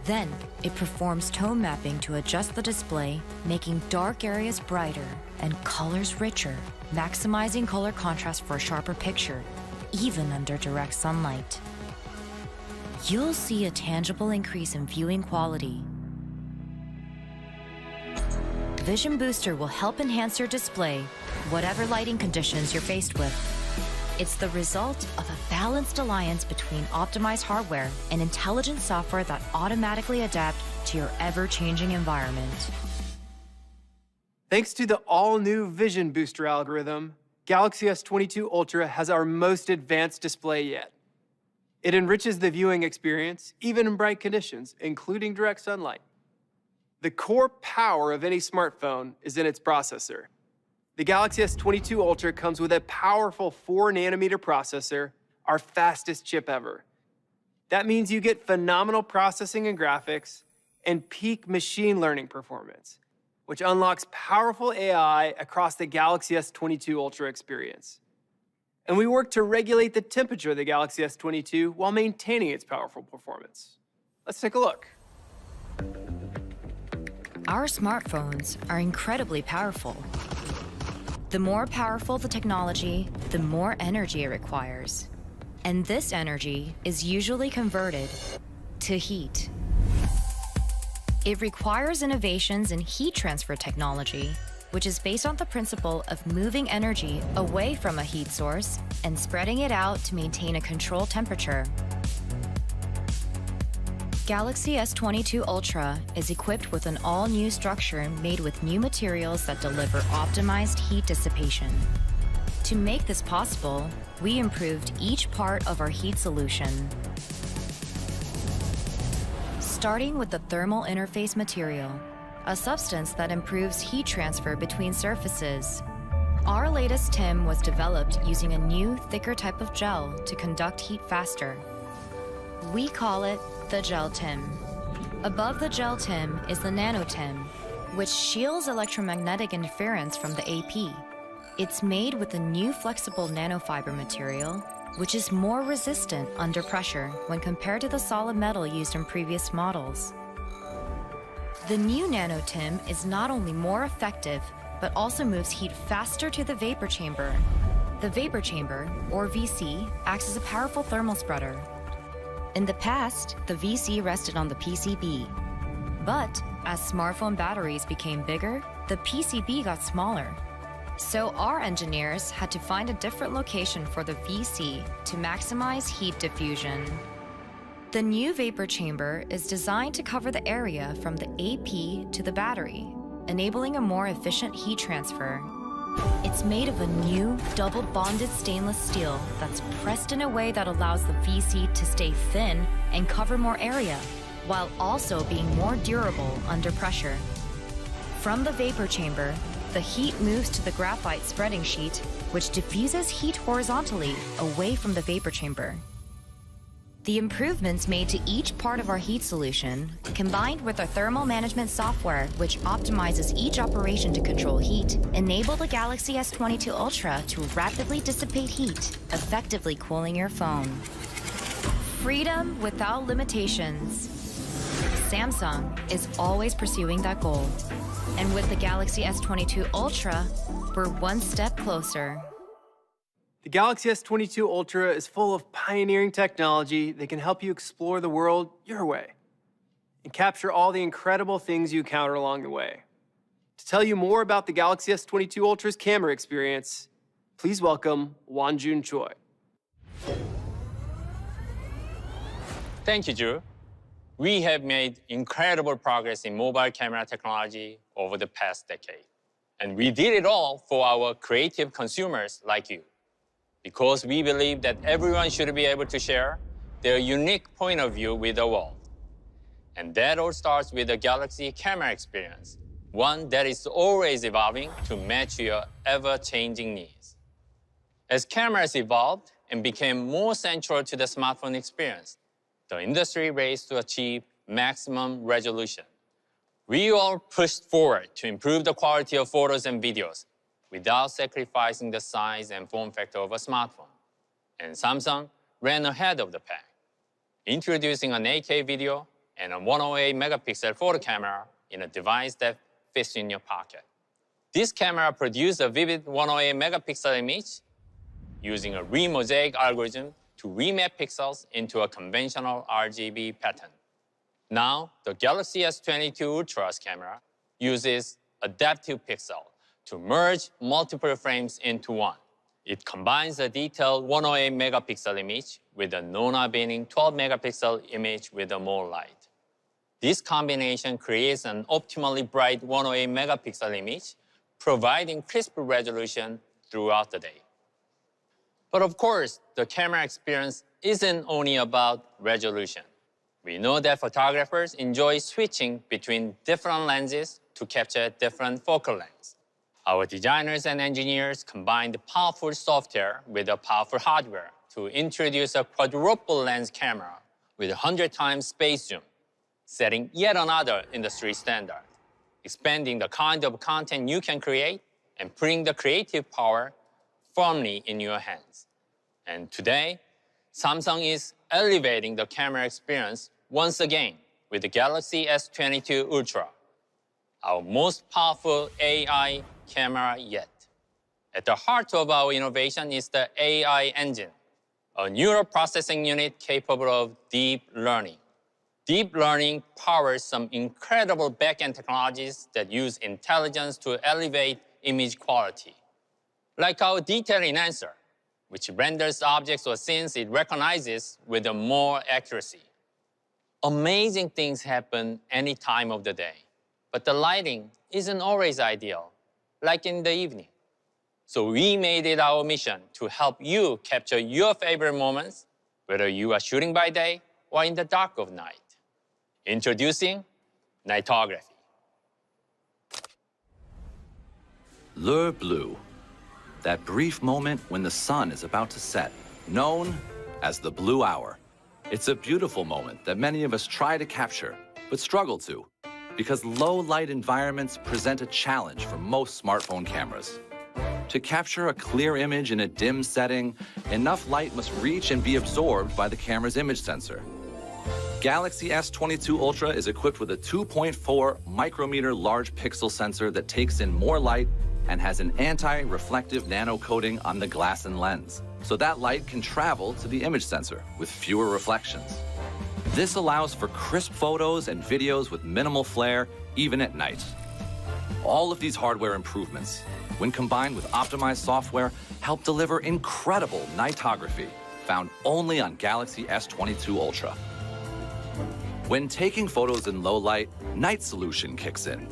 Then, it performs tone mapping to adjust the display, making dark areas brighter and colors richer, maximizing color contrast for a sharper picture, even under direct sunlight. You'll see a tangible increase in viewing quality. Vision Booster will help enhance your display, whatever lighting conditions you're faced with. It's the result of a balanced alliance between optimized hardware and intelligent software that automatically adapt to your ever-changing environment. Thanks to the all-new Vision Booster algorithm, Galaxy S22 Ultra has our most advanced display yet. It enriches the viewing experience, even in bright conditions, including direct sunlight. The core power of any smartphone is in its processor. The Galaxy S22 Ultra comes with a powerful 4nm processor, our fastest chip ever. That means you get phenomenal processing and graphics and peak machine learning performance, which unlocks powerful AI across the Galaxy S22 Ultra experience. And we work to regulate the temperature of the Galaxy S22 while maintaining its powerful performance. Let's take a look. Our smartphones are incredibly powerful. The more powerful the technology, the more energy it requires. And this energy is usually converted to heat. It requires innovations in heat transfer technology, which is based on the principle of moving energy away from a heat source and spreading it out to maintain a controlled temperature. Galaxy S22 Ultra is equipped with an all-new structure made with new materials that deliver optimized heat dissipation. To make this possible, we improved each part of our heat solution. Starting with the thermal interface material, a substance that improves heat transfer between surfaces. Our latest TIM was developed using a new, thicker type of gel to conduct heat faster. We call it the Gel TIM. Above the Gel TIM is the Nano TIM, which shields electromagnetic interference from the AP. It's made with a new flexible nanofiber material, which is more resistant under pressure when compared to the solid metal used in previous models. The new nanotim is not only more effective, but also moves heat faster to the vapor chamber. The vapor chamber, or VC, acts as a powerful thermal spreader. In the past, the VC rested on the PCB. But as smartphone batteries became bigger, the PCB got smaller. So our engineers had to find a different location for the VC to maximize heat diffusion. The new vapor chamber is designed to cover the area from the AP to the battery, enabling a more efficient heat transfer. It's made of a new double-bonded stainless steel that's pressed in a way that allows the VC to stay thin and cover more area, while also being more durable under pressure. From the vapor chamber, the heat moves to the graphite spreading sheet, which diffuses heat horizontally away from the vapor chamber. The improvements made to each part of our heat solution, combined with our thermal management software, which optimizes each operation to control heat, enable the Galaxy S22 Ultra to rapidly dissipate heat, effectively cooling your phone. Freedom without limitations. Samsung is always pursuing that goal. And with the Galaxy S22 Ultra, we're one step closer. The Galaxy S22 Ultra is full of pioneering technology that can help you explore the world your way and capture all the incredible things you encounter along the way. To tell you more about the Galaxy S22 Ultra's camera experience, please welcome Wanjun Choi. Thank you, Drew. We have made incredible progress in mobile camera technology over the past decade. And we did it all for our creative consumers like you, because we believe that everyone should be able to share their unique point of view with the world. And that all starts with the Galaxy camera experience, one that is always evolving to match your ever-changing needs. As cameras evolved and became more central to the smartphone experience, the industry raced to achieve maximum resolution. We all pushed forward to improve the quality of photos and videos without sacrificing the size and form factor of a smartphone. And Samsung ran ahead of the pack, introducing an 8K video and a 108 megapixel photo camera in a device that fits in your pocket. This camera produced a vivid 108 megapixel image using a remosaic algorithm to remap pixels into a conventional RGB pattern. Now, the Galaxy S22 Ultra's camera uses adaptive pixel to merge multiple frames into one. It combines a detailed 108 megapixel image with a non-abaining 12 megapixel image with a more light. This combination creates an optimally bright 108 megapixel image, providing crisp resolution throughout the day. But of course, the camera experience isn't only about resolution. We know that photographers enjoy switching between different lenses to capture different focal lengths. Our designers and engineers combined powerful software with a powerful hardware to introduce a quadruple lens camera with 100 times space zoom, setting yet another industry standard, expanding the kind of content you can create and putting the creative power firmly in your hands. And today, Samsung is elevating the camera experience once again with the Galaxy S22 Ultra, our most powerful AI camera yet. At the heart of our innovation is the AI engine, a neural processing unit capable of deep learning. Deep learning powers some incredible back-end technologies that use intelligence to elevate image quality, like our detail enhancer, which renders objects or scenes it recognizes with more accuracy. Amazing things happen any time of the day, but the lighting isn't always ideal, like in the evening. So we made it our mission to help you capture your favorite moments, whether you are shooting by day or in the dark of night. Introducing Nightography. Le Bleu. That brief moment when the sun is about to set, known as the blue hour. It's a beautiful moment that many of us try to capture, but struggle to, because low light environments present a challenge for most smartphone cameras. To capture a clear image in a dim setting, enough light must reach and be absorbed by the camera's image sensor. Galaxy S22 Ultra is equipped with a 2.4 micrometer large pixel sensor that takes in more light and has an anti-reflective nano coating on the glass and lens, so that light can travel to the image sensor with fewer reflections. This allows for crisp photos and videos with minimal flare, even at night. All of these hardware improvements, when combined with optimized software, help deliver incredible nightography found only on Galaxy S22 Ultra. When taking photos in low light, Night Solution kicks in.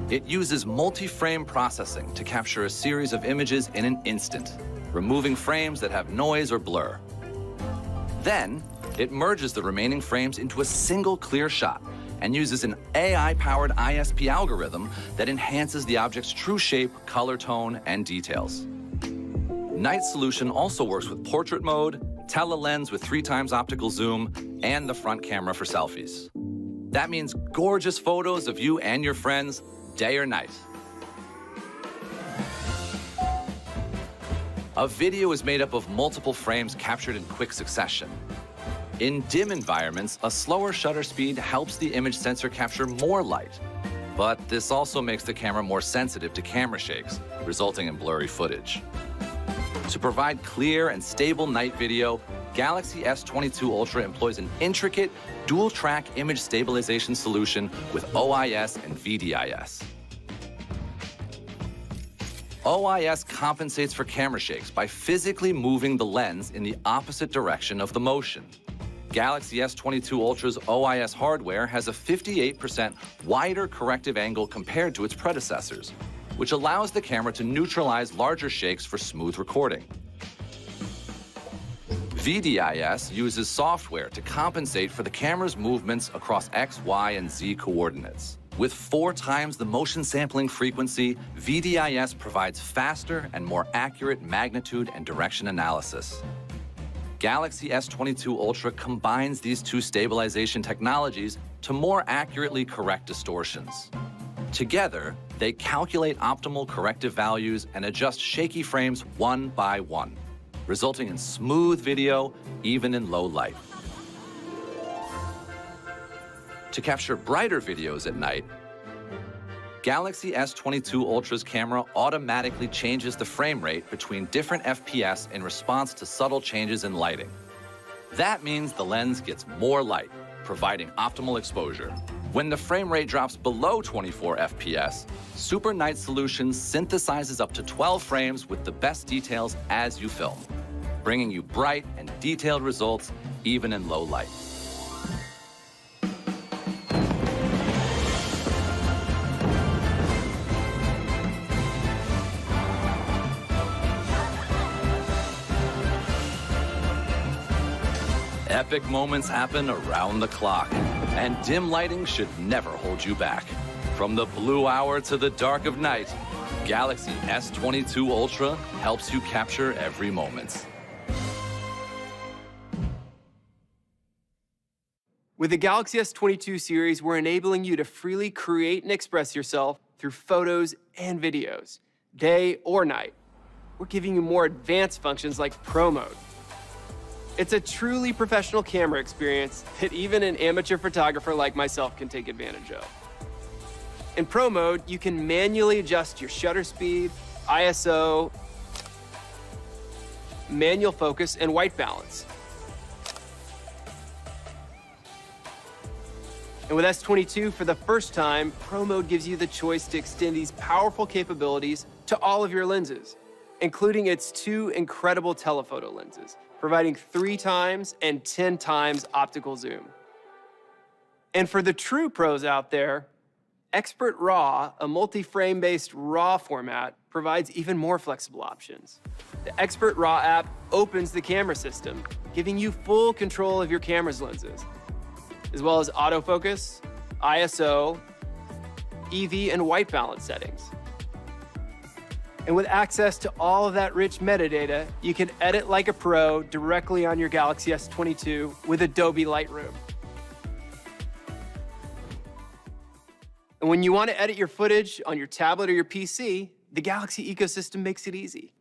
It uses multi-frame processing to capture a series of images in an instant, removing frames that have noise or blur. Then, it merges the remaining frames into a single clear shot and uses an AI-powered ISP algorithm that enhances the object's true shape, color tone, and details. Night Solution also works with portrait mode, tele-lens with 3x optical zoom, and the front camera for selfies. That means gorgeous photos of you and your friends, day or night. A video is made up of multiple frames captured in quick succession. In dim environments, a slower shutter speed helps the image sensor capture more light. But this also makes the camera more sensitive to camera shakes, resulting in blurry footage. To provide clear and stable night video, Galaxy S22 Ultra employs an intricate dual-track image stabilization solution with OIS and VDIS. OIS compensates for camera shakes by physically moving the lens in the opposite direction of the motion. Galaxy S22 Ultra's OIS hardware has a 58% wider corrective angle compared to its predecessors, which allows the camera to neutralize larger shakes for smooth recording. VDIS uses software to compensate for the camera's movements across X, Y, and Z coordinates. With 4 times the motion sampling frequency, VDIS provides faster and more accurate magnitude and direction analysis. Galaxy S22 Ultra combines these two stabilization technologies to more accurately correct distortions. Together, they calculate optimal corrective values and adjust shaky frames one by one, resulting in smooth video even in low light. To capture brighter videos at night, Galaxy S22 Ultra's camera automatically changes the frame rate between different FPS in response to subtle changes in lighting. That means the lens gets more light, providing optimal exposure. When the frame rate drops below 24 FPS, Super Night Solution synthesizes up to 12 frames with the best details as you film, bringing you bright and detailed results even in low light. Epic moments happen around the clock, and dim lighting should never hold you back. From the blue hour to the dark of night, Galaxy S22 Ultra helps you capture every moment. With the Galaxy S22 series, we're enabling you to freely create and express yourself through photos and videos, day or night. We're giving you more advanced functions like Pro Mode. It's a truly professional camera experience that even an amateur photographer like myself can take advantage of. In Pro Mode, you can manually adjust your shutter speed, ISO, manual focus, and white balance. And with S22, for the first time, Pro Mode gives you the choice to extend these powerful capabilities to all of your lenses, including its 2 incredible telephoto lenses, providing 3 times and 10 times optical zoom. And for the true pros out there, Expert RAW, a multi-frame-based RAW format, provides even more flexible options. The Expert RAW app opens the camera system, giving you full control of your camera's lenses, as well as autofocus, ISO, EV, and white balance settings. And with access to all of that rich metadata, you can edit like a pro directly on your Galaxy S22 with Adobe Lightroom. And when you want to edit your footage on your tablet or your PC, The Galaxy ecosystem makes it easy.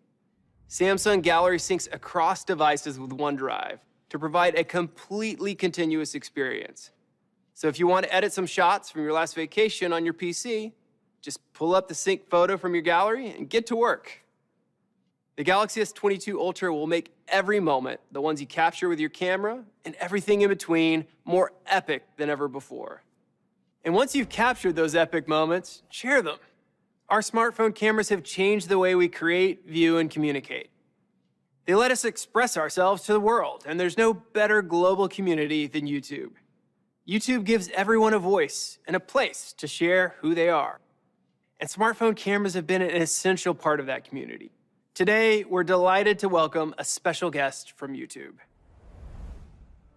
Samsung Gallery syncs across devices with OneDrive to provide a completely continuous experience. So if you want to edit some shots from your last vacation on your PC, just pull up the sync photo from your gallery and get to work. The Galaxy S22 Ultra will make every moment, the ones you capture with your camera and everything in between, more epic than ever before. And once you've captured those epic moments, share them. Our smartphone cameras have changed the way we create, view, and communicate. They let us express ourselves to the world, and there's no better global community than YouTube. YouTube gives everyone a voice and a place to share who they are. And smartphone cameras have been an essential part of that community. Today, we're delighted to welcome a special guest from YouTube.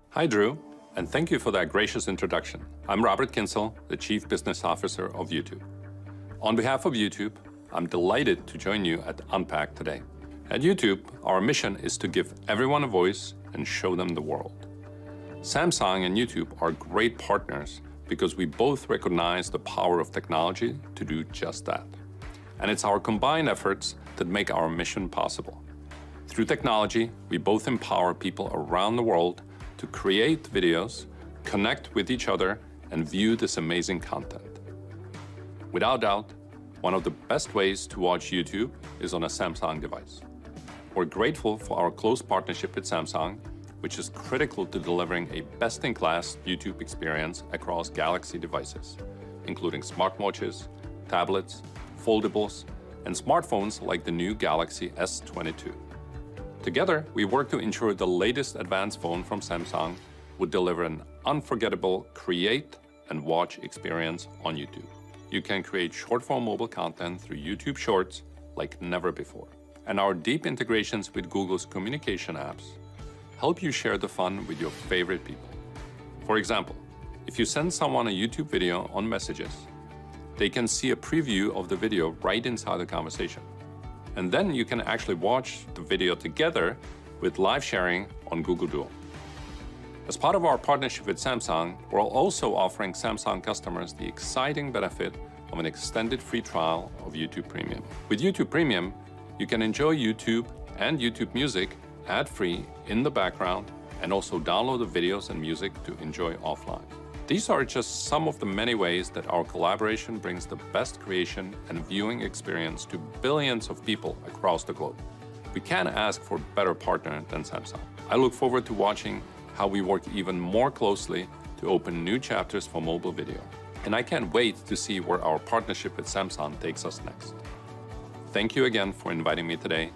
Hi, Drew, and thank you for that gracious introduction. I'm Robert Kinsel, the Chief Business Officer of YouTube. On behalf of YouTube, I'm delighted to join you at Unpacked today. At YouTube, our mission is to give everyone a voice and show them the world. Samsung and YouTube are great partners because we both recognize the power of technology to do just that. And it's our combined efforts that make our mission possible. Through technology, we both empower people around the world to create videos, connect with each other, and view this amazing content. Without doubt, one of the best ways to watch YouTube is on a Samsung device. We're grateful for our close partnership with Samsung, which is critical to delivering a best-in-class YouTube experience across Galaxy devices, including smartwatches, tablets, foldables, and smartphones like the new Galaxy S22. Together, we work to ensure the latest advanced phone from Samsung would deliver an unforgettable create and watch experience on YouTube. You can create short-form mobile content through YouTube Shorts like never before. And our deep integrations with Google's communication apps help you share the fun with your favorite people. For example, if you send someone a YouTube video on Messages, they can see a preview of the video right inside the conversation. And then you can actually watch the video together with live sharing on Google Duo. As part of our partnership with Samsung, we're also offering Samsung customers the exciting benefit of an extended free trial of YouTube Premium. With YouTube Premium, you can enjoy YouTube and YouTube Music ad-free in the background and also download the videos and music to enjoy offline. These are just some of the many ways that our collaboration brings the best creation and viewing experience to billions of people across the globe. We can't ask for a better partner than Samsung. I look forward to watching how we work even more closely to open new chapters for mobile video. And I can't wait to see where our partnership with Samsung takes us next. Thank you again for inviting me today,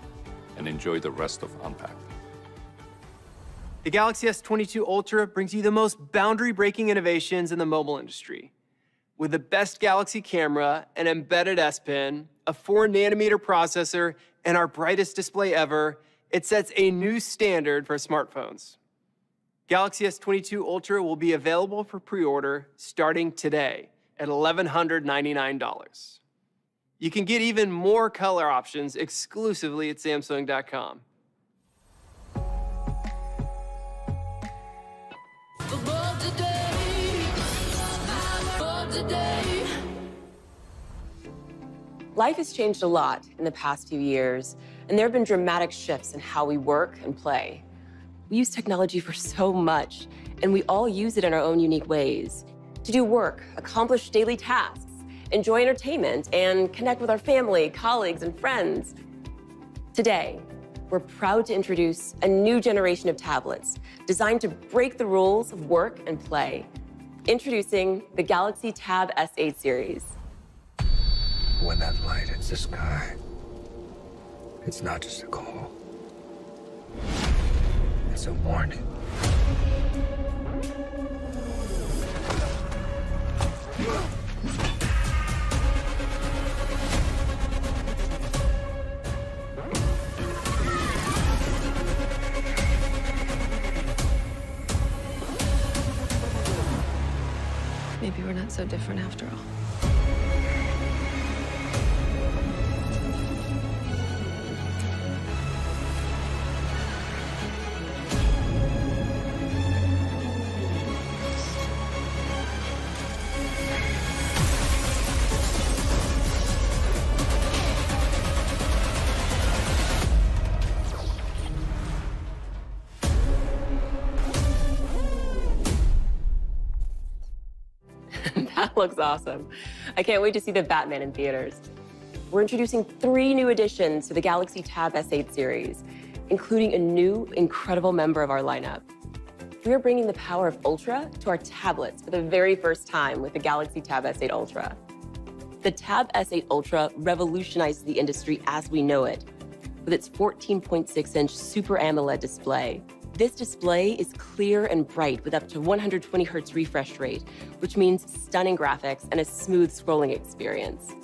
and enjoy the rest of Unpacked. The Galaxy S22 Ultra brings you the most boundary-breaking innovations in the mobile industry. With the best Galaxy camera, an embedded S Pen, a 4nm processor, and our brightest display ever, it sets a new standard for smartphones. Galaxy S22 Ultra will be available for pre-order starting today at $1,199. You can get even more color options exclusively at Samsung.com. Life has changed a lot in the past few years, and there have been dramatic shifts in how we work and play. We use technology for so much, and we all use it in our own unique ways. To do work, accomplish daily tasks, enjoy entertainment, and connect with our family, colleagues, and friends. Today, we're proud to introduce a new generation of tablets designed to break the rules of work and play. Introducing the Galaxy Tab S8 series. When that light hits the sky, it's not just a call. It's a warning. Maybe we're not so different after all. Looks awesome. I can't wait to see the Batman in theaters. We're introducing 3 new additions to the Galaxy Tab S8 series, including a new, incredible member of our lineup. We are bringing the power of Ultra to our tablets for the very first time with the Galaxy Tab S8 Ultra. The Tab S8 Ultra revolutionizes the industry as we know it with its 14.6-inch Super AMOLED display. This display is clear and bright with up to 120 Hz refresh rate, which means stunning graphics and a smooth scrolling experience.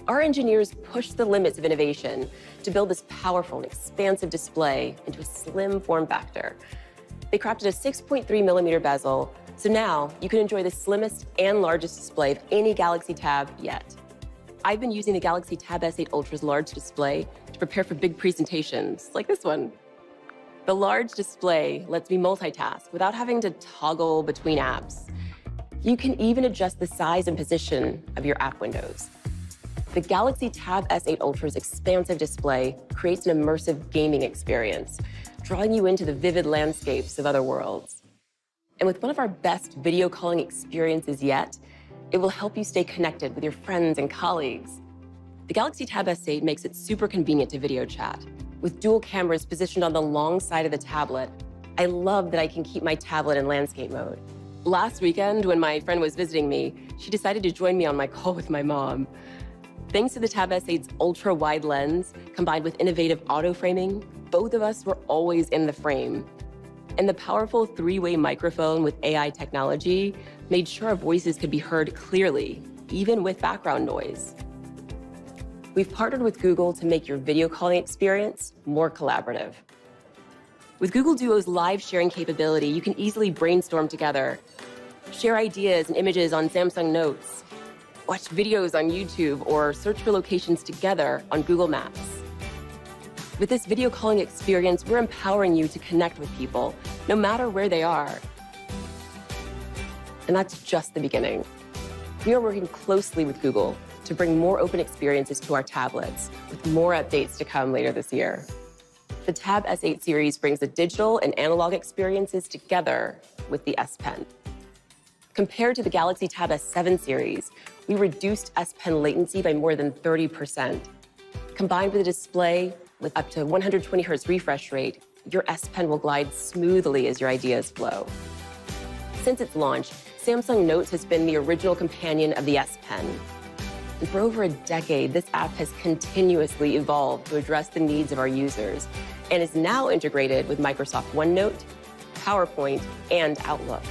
Our engineers pushed the limits of innovation to build this powerful and expansive display into a slim form factor. They crafted a 6.3mm bezel, so now you can enjoy the slimmest and largest display of any Galaxy Tab yet. I've been using the Galaxy Tab S8 Ultra's large display to prepare for big presentations, like this one. The large display lets me multitask without having to toggle between apps. You can even adjust the size and position of your app windows. The Galaxy Tab S8 Ultra's expansive display creates an immersive gaming experience, drawing you into the vivid landscapes of other worlds. And with one of our best video calling experiences yet, it will help you stay connected with your friends and colleagues. The Galaxy Tab S8 makes it super convenient to video chat. With dual cameras positioned on the long side of the tablet, I love that I can keep my tablet in landscape mode. Last weekend, when my friend was visiting me, she decided to join me on my call with my mom. Thanks to the Tab S8's ultra-wide lens, combined with innovative auto-framing, both of us were always in the frame. And the powerful 3-way microphone with AI technology made sure our voices could be heard clearly, even with background noise. We've partnered with Google to make your video calling experience more collaborative. With Google Duo's live sharing capability, you can easily brainstorm together, share ideas and images on Samsung Notes, watch videos on YouTube, or search for locations together on Google Maps. With this video calling experience, we're empowering you to connect with people, no matter where they are. And that's just the beginning. We are working closely with Google to bring more open experiences to our tablets, with more updates to come later this year. The Tab S8 series brings the digital and analog experiences together with the S Pen. Compared to the Galaxy Tab S7 series, we reduced S Pen latency by more than 30%. Combined with a display with up to 120 Hz refresh rate, your S Pen will glide smoothly as your ideas flow. Since its launch, Samsung Notes has been the original companion of the S Pen. And for over a decade, this app has continuously evolved to address the needs of our users and is now integrated with Microsoft OneNote, PowerPoint, and Outlook.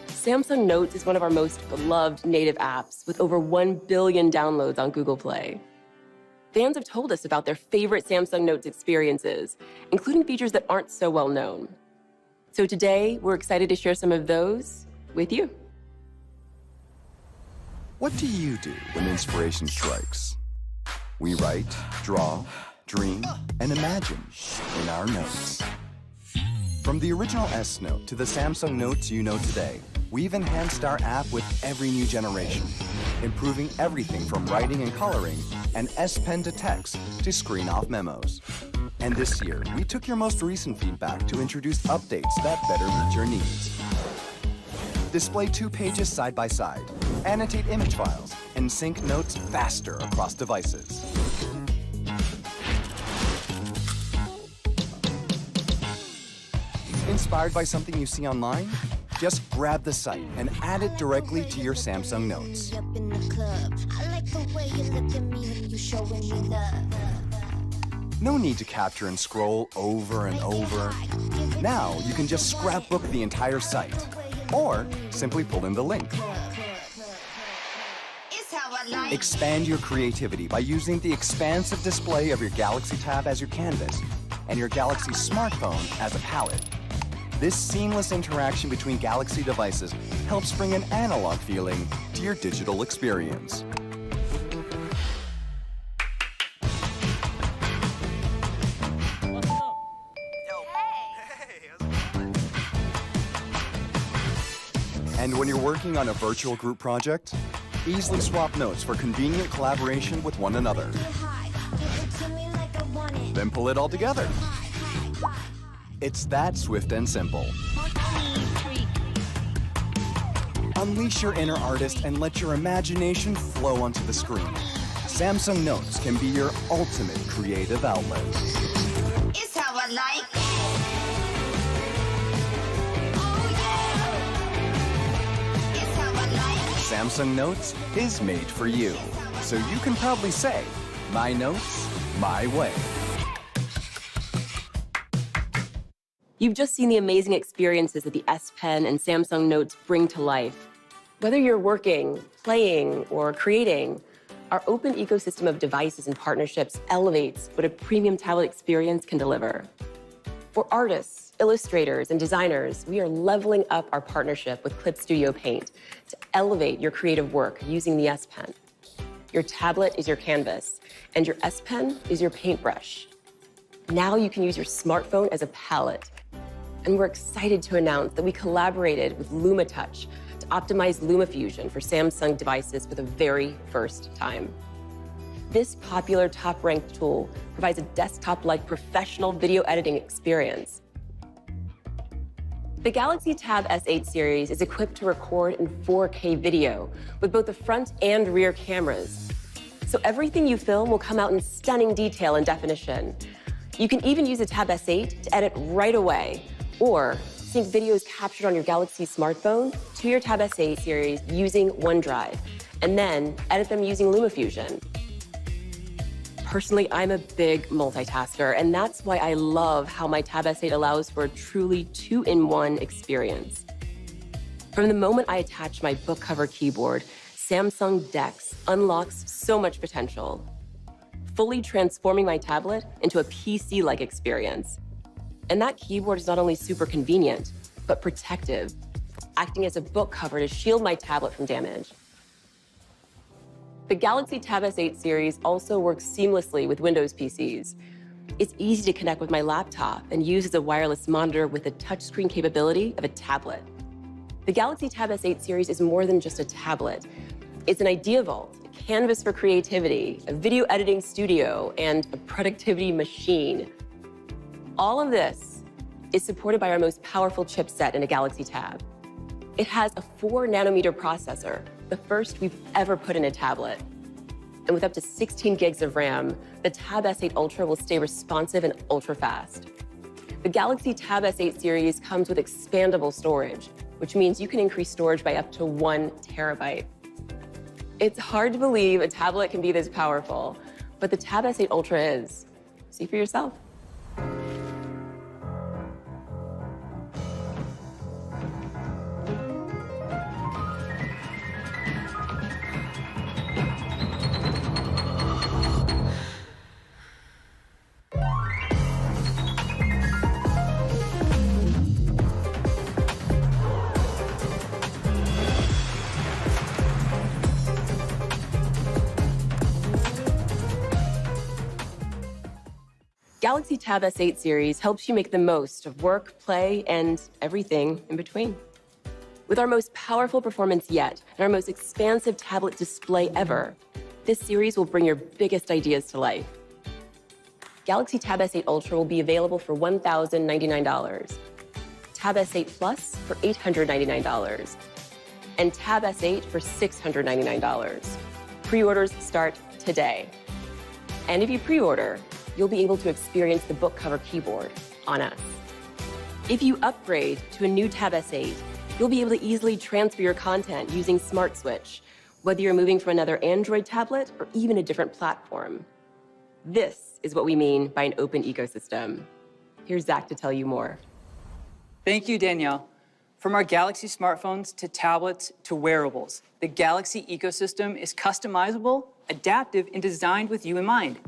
Samsung Notes is one of our most beloved native apps with over 1 billion downloads on Google Play. Fans have told us about their favorite Samsung Notes experiences, including features that aren't so well known. So today, we're excited to share some of those with you. What do you do when inspiration strikes? We write, draw, dream, and imagine in our notes. From the original S Note to the Samsung Notes you know today, we've enhanced our app with every new generation, improving everything from writing and coloring and S Pen to text to screen-off memos. And this year, we took your most recent feedback to introduce updates that better meet your needs. Display 2 pages side by side, annotate image files, and sync notes faster across devices. Inspired by something you see online? Just grab the site and add it directly to your Samsung Notes. No need to capture and scroll over and over. Now you can just scrapbook the entire site, or simply pull in the link. Expand your creativity by using the expansive display of your Galaxy Tab as your canvas and your Galaxy smartphone as a palette. This seamless interaction between Galaxy devices helps bring an analog feeling to your digital experience. And when you're working on a virtual group project, easily swap notes for convenient collaboration with one another. Then pull it all together. It's that swift and simple. Unleash your inner artist and let your imagination flow onto the screen. Samsung Notes can be your ultimate creative outlet. It's how I like it. Samsung Notes is made for you. So you can proudly say, my notes, my way. You've just seen the amazing experiences that the S Pen and Samsung Notes bring to life. Whether you're working, playing, or creating, our open ecosystem of devices and partnerships elevates what a premium tablet experience can deliver. For artists, illustrators, and designers, we are leveling up our partnership with Clip Studio Paint to elevate your creative work using the S Pen. Your tablet is your canvas, and your S Pen is your paintbrush. Now you can use your smartphone as a palette. And we're excited to announce that we collaborated with LumaTouch to optimize LumaFusion for Samsung devices for the very first time. This popular top-ranked tool provides a desktop-like professional video editing experience. The Galaxy Tab S8 series is equipped to record in 4K video with both the front and rear cameras. So everything you film will come out in stunning detail and definition. You can even use the Tab S8 to edit right away, or sync videos captured on your Galaxy smartphone to your Tab S8 series using OneDrive, and then edit them using LumaFusion. Personally, I'm a big multitasker, and that's why I love how my Tab S8 allows for a truly two-in-one experience. From the moment I attach my book cover keyboard, Samsung DeX unlocks so much potential, fully transforming my tablet into a PC-like experience. And that keyboard is not only super convenient, but protective, acting as a book cover to shield my tablet from damage. The Galaxy Tab S8 series also works seamlessly with Windows PCs. It's easy to connect with my laptop and use as a wireless monitor with the touchscreen capability of a tablet. The Galaxy Tab S8 series is more than just a tablet. It's an idea vault, a canvas for creativity, a video editing studio, and a productivity machine. All of this is supported by our most powerful chipset in a Galaxy Tab. It has a 4-nanometer processor, the first we've ever put in a tablet. And with up to 16 gigs of RAM, the Tab S8 Ultra will stay responsive and ultra-fast. The Galaxy Tab S8 series comes with expandable storage, which means you can increase storage by up to 1 terabyte. It's hard to believe a tablet can be this powerful, but the Tab S8 Ultra is. See for yourself. Galaxy Tab S8 series helps you make the most of work, play, and everything in between. With our most powerful performance yet and our most expansive tablet display ever, this series will bring your biggest ideas to life. Galaxy Tab S8 Ultra will be available for $1,099, Tab S8 Plus for $899, and Tab S8 for $699. Pre-orders start today. And if you pre-order, you'll be able to experience the book cover keyboard on us. If you upgrade to a new Tab S8, you'll be able to easily transfer your content using Smart Switch, whether you're moving from another Android tablet or even a different platform. This is what we mean by an open ecosystem. Here's Zach to tell you more. Thank you, Danielle. From our Galaxy smartphones to tablets to wearables, the Galaxy ecosystem is customizable, adaptive, and designed with you in mind.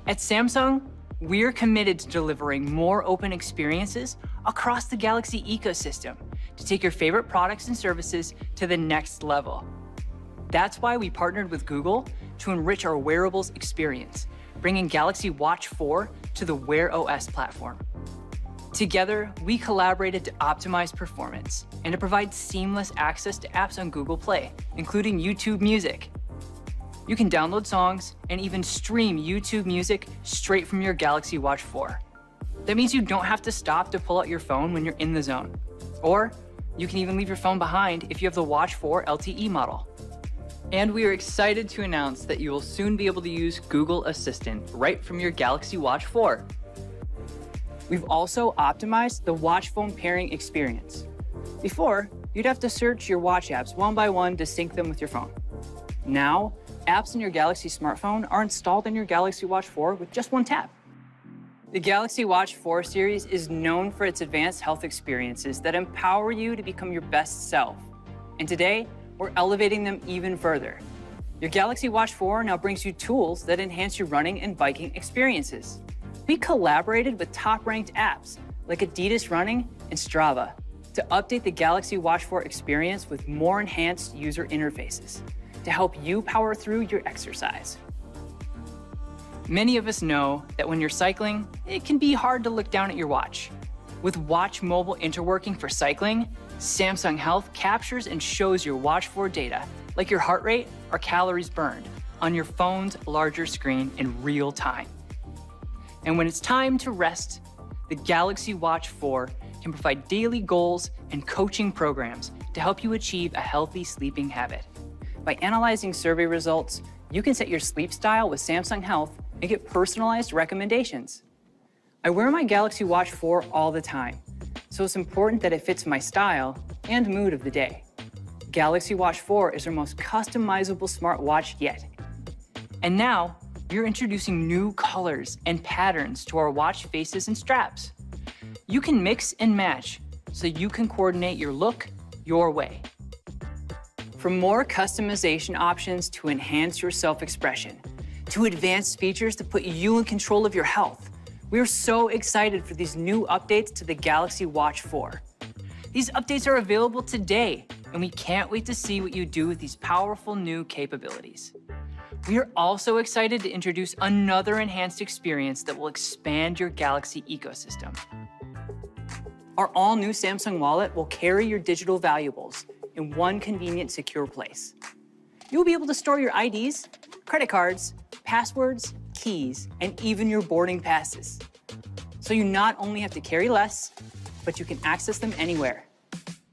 At Samsung, we're committed to delivering more open experiences across the Galaxy ecosystem to take your favorite products and services to the next level. That's why we partnered with Google to enrich our wearables experience, bringing Galaxy Watch 4 to the Wear OS platform. Together, we collaborated to optimize performance and to provide seamless access to apps on Google Play, including YouTube Music. You can download songs and even stream YouTube Music straight from your Galaxy Watch 4. That means you don't have to stop to pull out your phone when you're in the zone. Or You can even leave your phone behind if you have the Watch 4 LTE model. And we are excited to announce that you will soon be able to use Google Assistant right from your Galaxy Watch 4. We've also optimized the watch phone pairing experience. Before, you'd have to search your watch apps one by one to sync them with your phone. Now, apps in your Galaxy smartphone are installed in your Galaxy Watch 4 with just one tap. The Galaxy Watch 4 series is known for its advanced health experiences that empower you to become your best self. And today, we're elevating them even further. Your Galaxy Watch 4 now brings you tools that enhance your running and biking experiences. We collaborated with top-ranked apps like Adidas Running and Strava to update the Galaxy Watch 4 experience with more enhanced user interfaces to help you power through your exercise. Many of us know that when you're cycling, it can be hard to look down at your watch. With Watch Mobile interworking for cycling, Samsung Health captures and shows your Watch 4 data, like your heart rate or calories burned, on your phone's larger screen in real time. And when it's time to rest, the Galaxy Watch 4 can provide daily goals and coaching programs to help you achieve a healthy sleeping habit. By analyzing survey results, you can set your sleep style with Samsung Health and get personalized recommendations. I wear my Galaxy Watch 4 all the time, so it's important that it fits my style and mood of the day. Galaxy Watch 4 is our most customizable smartwatch yet. And now, we're introducing new colors and patterns to our watch faces and straps. You can mix and match so you can coordinate your look your way. From more customization options to enhance your self-expression, to advanced features to put you in control of your health, we are so excited for these new updates to the Galaxy Watch 4. These updates are available today, and we can't wait to see what you do with these powerful new capabilities. We are also excited to introduce another enhanced experience that will expand your Galaxy ecosystem. Our all-new Samsung Wallet will carry your digital valuables in one convenient, secure place. You'll be able to store your IDs, credit cards, passwords, keys, and even your boarding passes. So you not only have to carry less, but you can access them anywhere.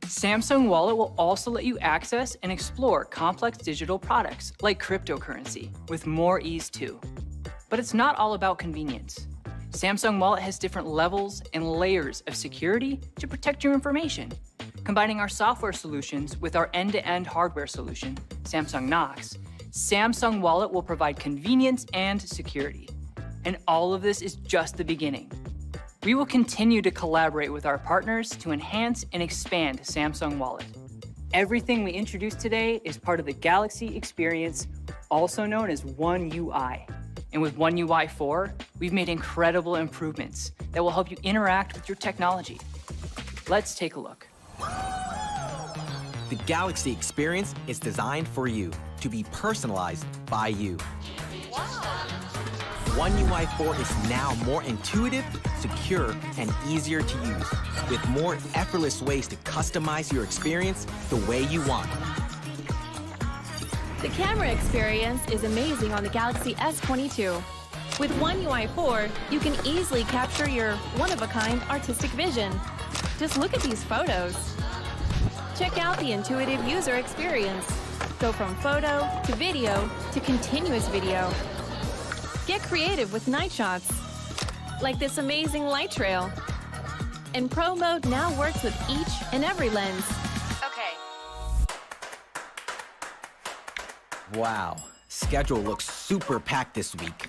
Samsung Wallet will also let you access and explore complex digital products like cryptocurrency with more ease too. But it's not all about convenience. Samsung Wallet has different levels and layers of security to protect your information. Combining our software solutions with our end-to-end hardware solution, Samsung Knox, Samsung Wallet will provide convenience and security. And all of this is just the beginning. We will continue to collaborate with our partners to enhance and expand Samsung Wallet. Everything we introduced today is part of the Galaxy experience, also known as One UI. And with One UI 4, we've made incredible improvements that will help you interact with your technology. Let's take a look. The Galaxy experience is designed for you, to be personalized by you. One UI 4 is now more intuitive, secure, and easier to use, with more effortless ways to customize your experience the way you want. The camera experience is amazing on the Galaxy S22. With One UI 4, you can easily capture your one-of-a-kind artistic vision. Just look at these photos. Check out the intuitive user experience. Go from photo to video to continuous video. Get creative with night shots, like this amazing light trail. And Pro Mode now works with each and every lens. Okay. Wow, schedule looks super packed this week.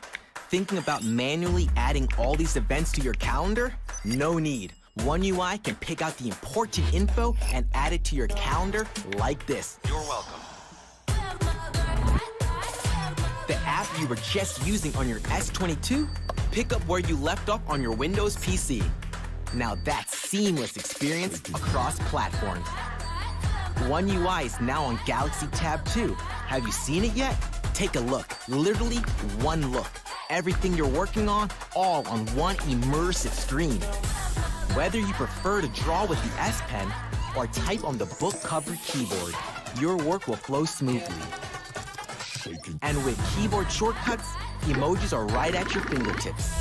Thinking about manually adding all these events to your calendar? No need. One UI can pick out the important info and add it to your calendar like this. You're welcome. The app you were just using on your S22, pick up where you left off on your Windows PC. Now that's seamless experience across platforms. One UI is now on Galaxy Tab 2. Have you seen it yet? Take a look. Literally one look. Everything you're working on, all on one immersive screen. Whether you prefer to draw with the S Pen or type on the book-covered keyboard, your work will flow smoothly. And with keyboard shortcuts, emojis are right at your fingertips.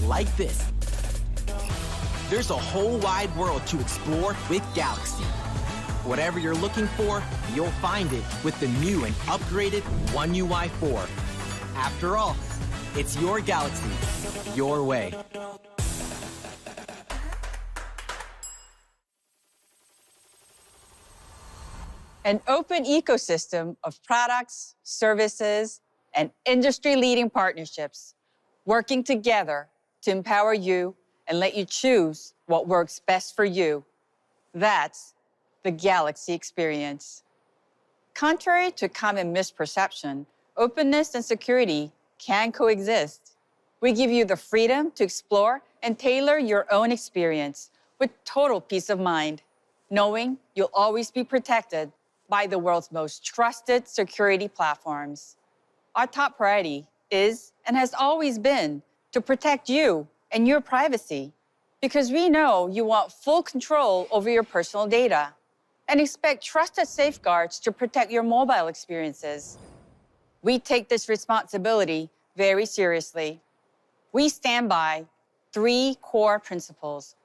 Like this. There's a whole wide world to explore with Galaxy. Whatever you're looking for, you'll find it with the new and upgraded One UI 4. After all, it's your Galaxy, your way. An open ecosystem of products, services, and industry-leading partnerships working together to empower you and let you choose what works best for you. That's the Galaxy experience. Contrary to common misperception, openness and security can coexist. We give you the freedom to explore and tailor your own experience with total peace of mind, knowing you'll always be protected by the world's most trusted security platforms. Our top priority is and has always been to protect you and your privacy, because we know you want full control over your personal data and expect trusted safeguards to protect your mobile experiences. We take this responsibility very seriously. We stand by 3 core principles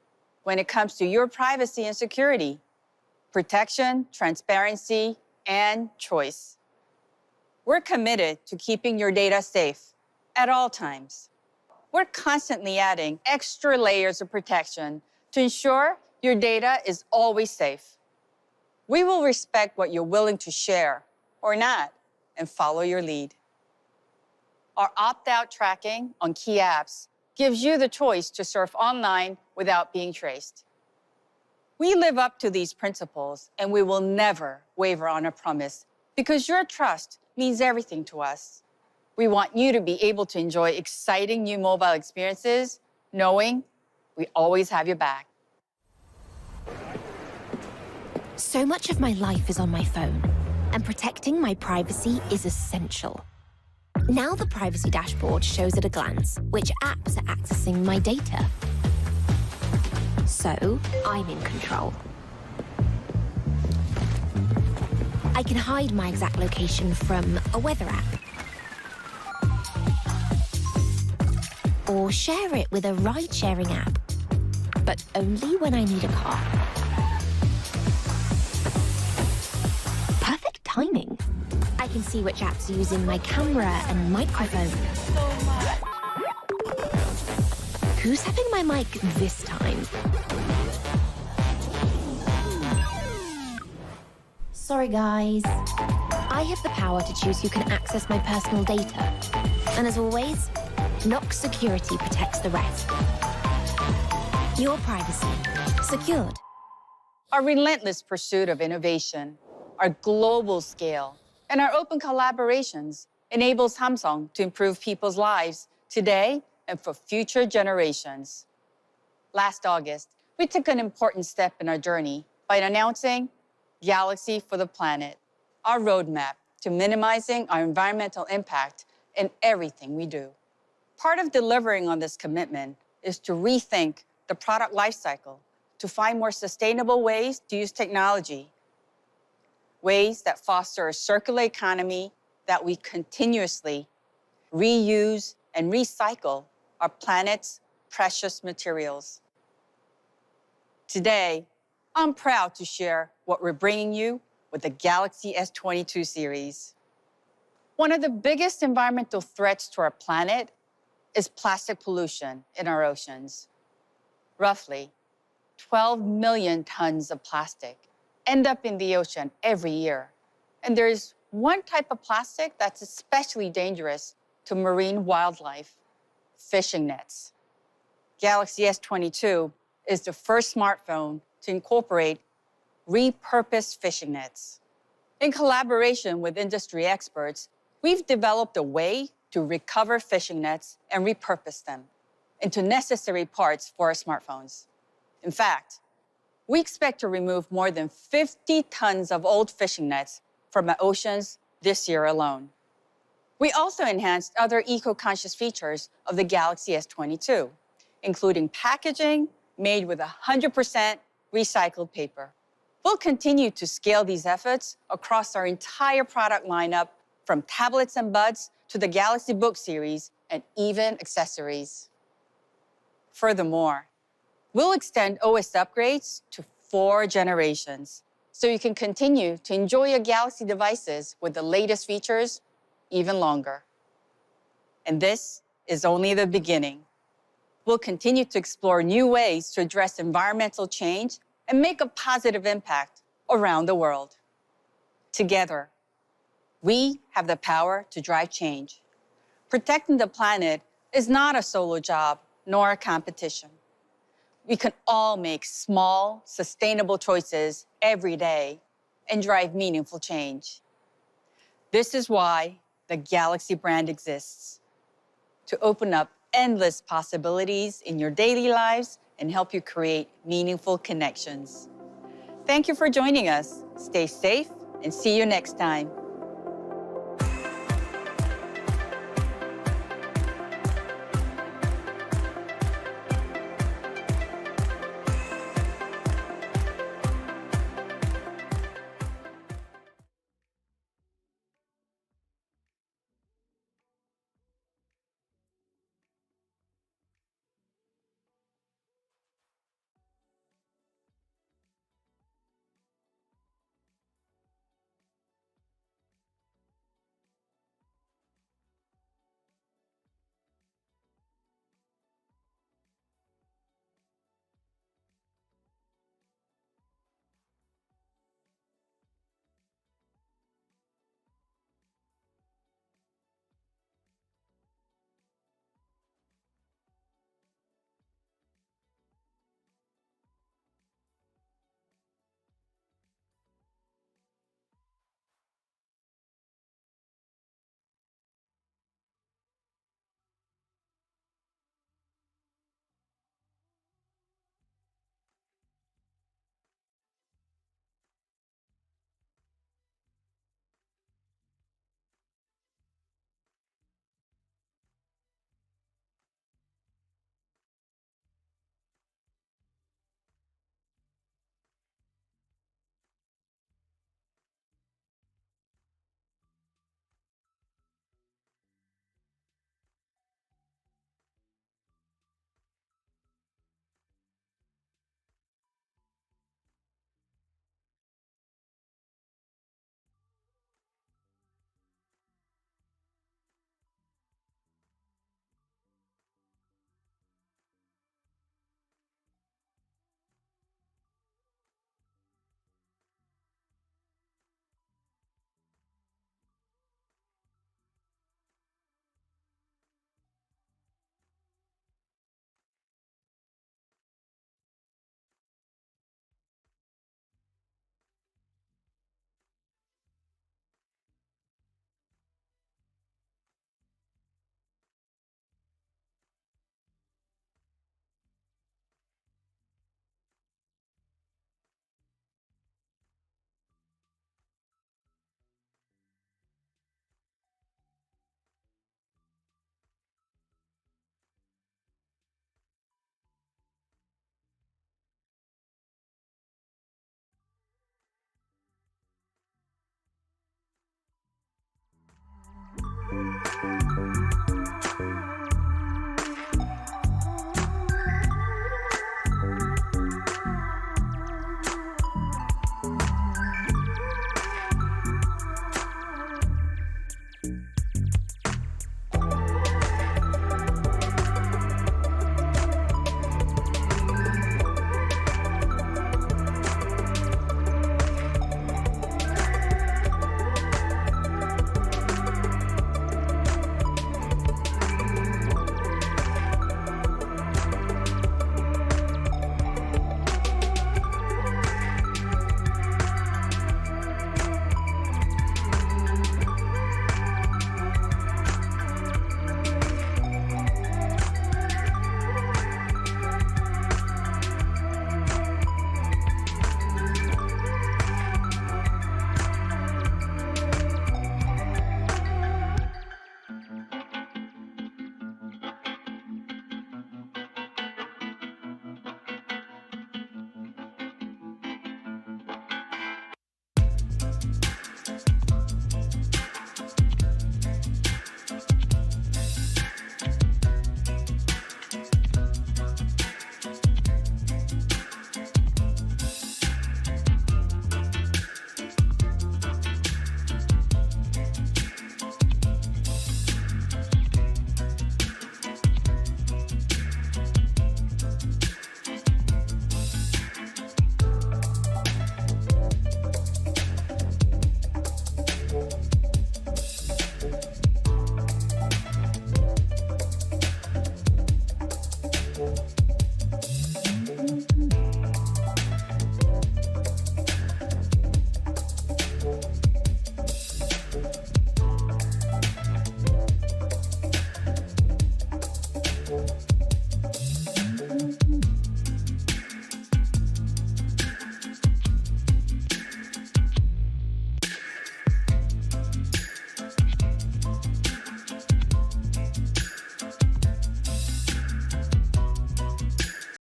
when it comes to your privacy and security: protection, transparency, and choice. We're committed to keeping your data safe at all times. We're constantly adding extra layers of protection to ensure your data is always safe. We will respect what you're willing to share or not and follow your lead. Our opt-out tracking on key apps gives you the choice to surf online without being traced. We live up to these principles, and we will never waver on a promise because your trust means everything to us. We want you to be able to enjoy exciting new mobile experiences, knowing we always have your back. So much of my life is on my phone, and protecting my privacy is essential. Now the privacy dashboard shows at a glance which apps are accessing my data. So I'm in control. I can hide my exact location from a weather app, or share it with a ride-sharing app, but only when I need a car. Perfect timing. I can see which apps are using my camera and microphone. Who's having my mic this time? Sorry, guys. I have the power to choose who can access my personal data. And as always, Knox Security protects the rest. Your privacy, secured. Our relentless pursuit of innovation, our global scale, and our open collaborations enables Samsung to improve people's lives today and for future generations. Last August, we took an important step in our journey by announcing Galaxy for the Planet, our roadmap to minimizing our environmental impact in everything we do. Part of delivering on this commitment is to rethink the product lifecycle to find more sustainable ways to use technology, ways that foster a circular economy that we continuously reuse and recycle our planet's precious materials. Today, I'm proud to share what we're bringing you with the Galaxy S22 series. One of the biggest environmental threats to our planet is plastic pollution in our oceans. Roughly 12 million tons of plastic end up in the ocean every year. And there's one type of plastic that's especially dangerous to marine wildlife: fishing nets. Galaxy S22 is the first smartphone to incorporate repurposed fishing nets. In collaboration with industry experts, we've developed a way to recover fishing nets and repurpose them into necessary parts for our smartphones. In fact, we expect to remove more than 50 tons of old fishing nets from our oceans this year alone. We also enhanced other eco-conscious features of the Galaxy S22, including packaging made with 100% recycled paper. We'll continue to scale these efforts across our entire product lineup, from tablets and buds to the Galaxy Book series and even accessories. Furthermore, We'll extend OS upgrades to 4 generations, so you can continue to enjoy your Galaxy devices with the latest features even longer. And this is only the beginning. We'll continue to explore new ways to address environmental change and make a positive impact around the world. Together, we have the power to drive change. Protecting the planet is not a solo job, nor a competition. We can all make small, sustainable choices every day and drive meaningful change. This is why the Galaxy brand exists, to open up endless possibilities in your daily lives and help you create meaningful connections. Thank you for joining us. Stay safe and see you next time.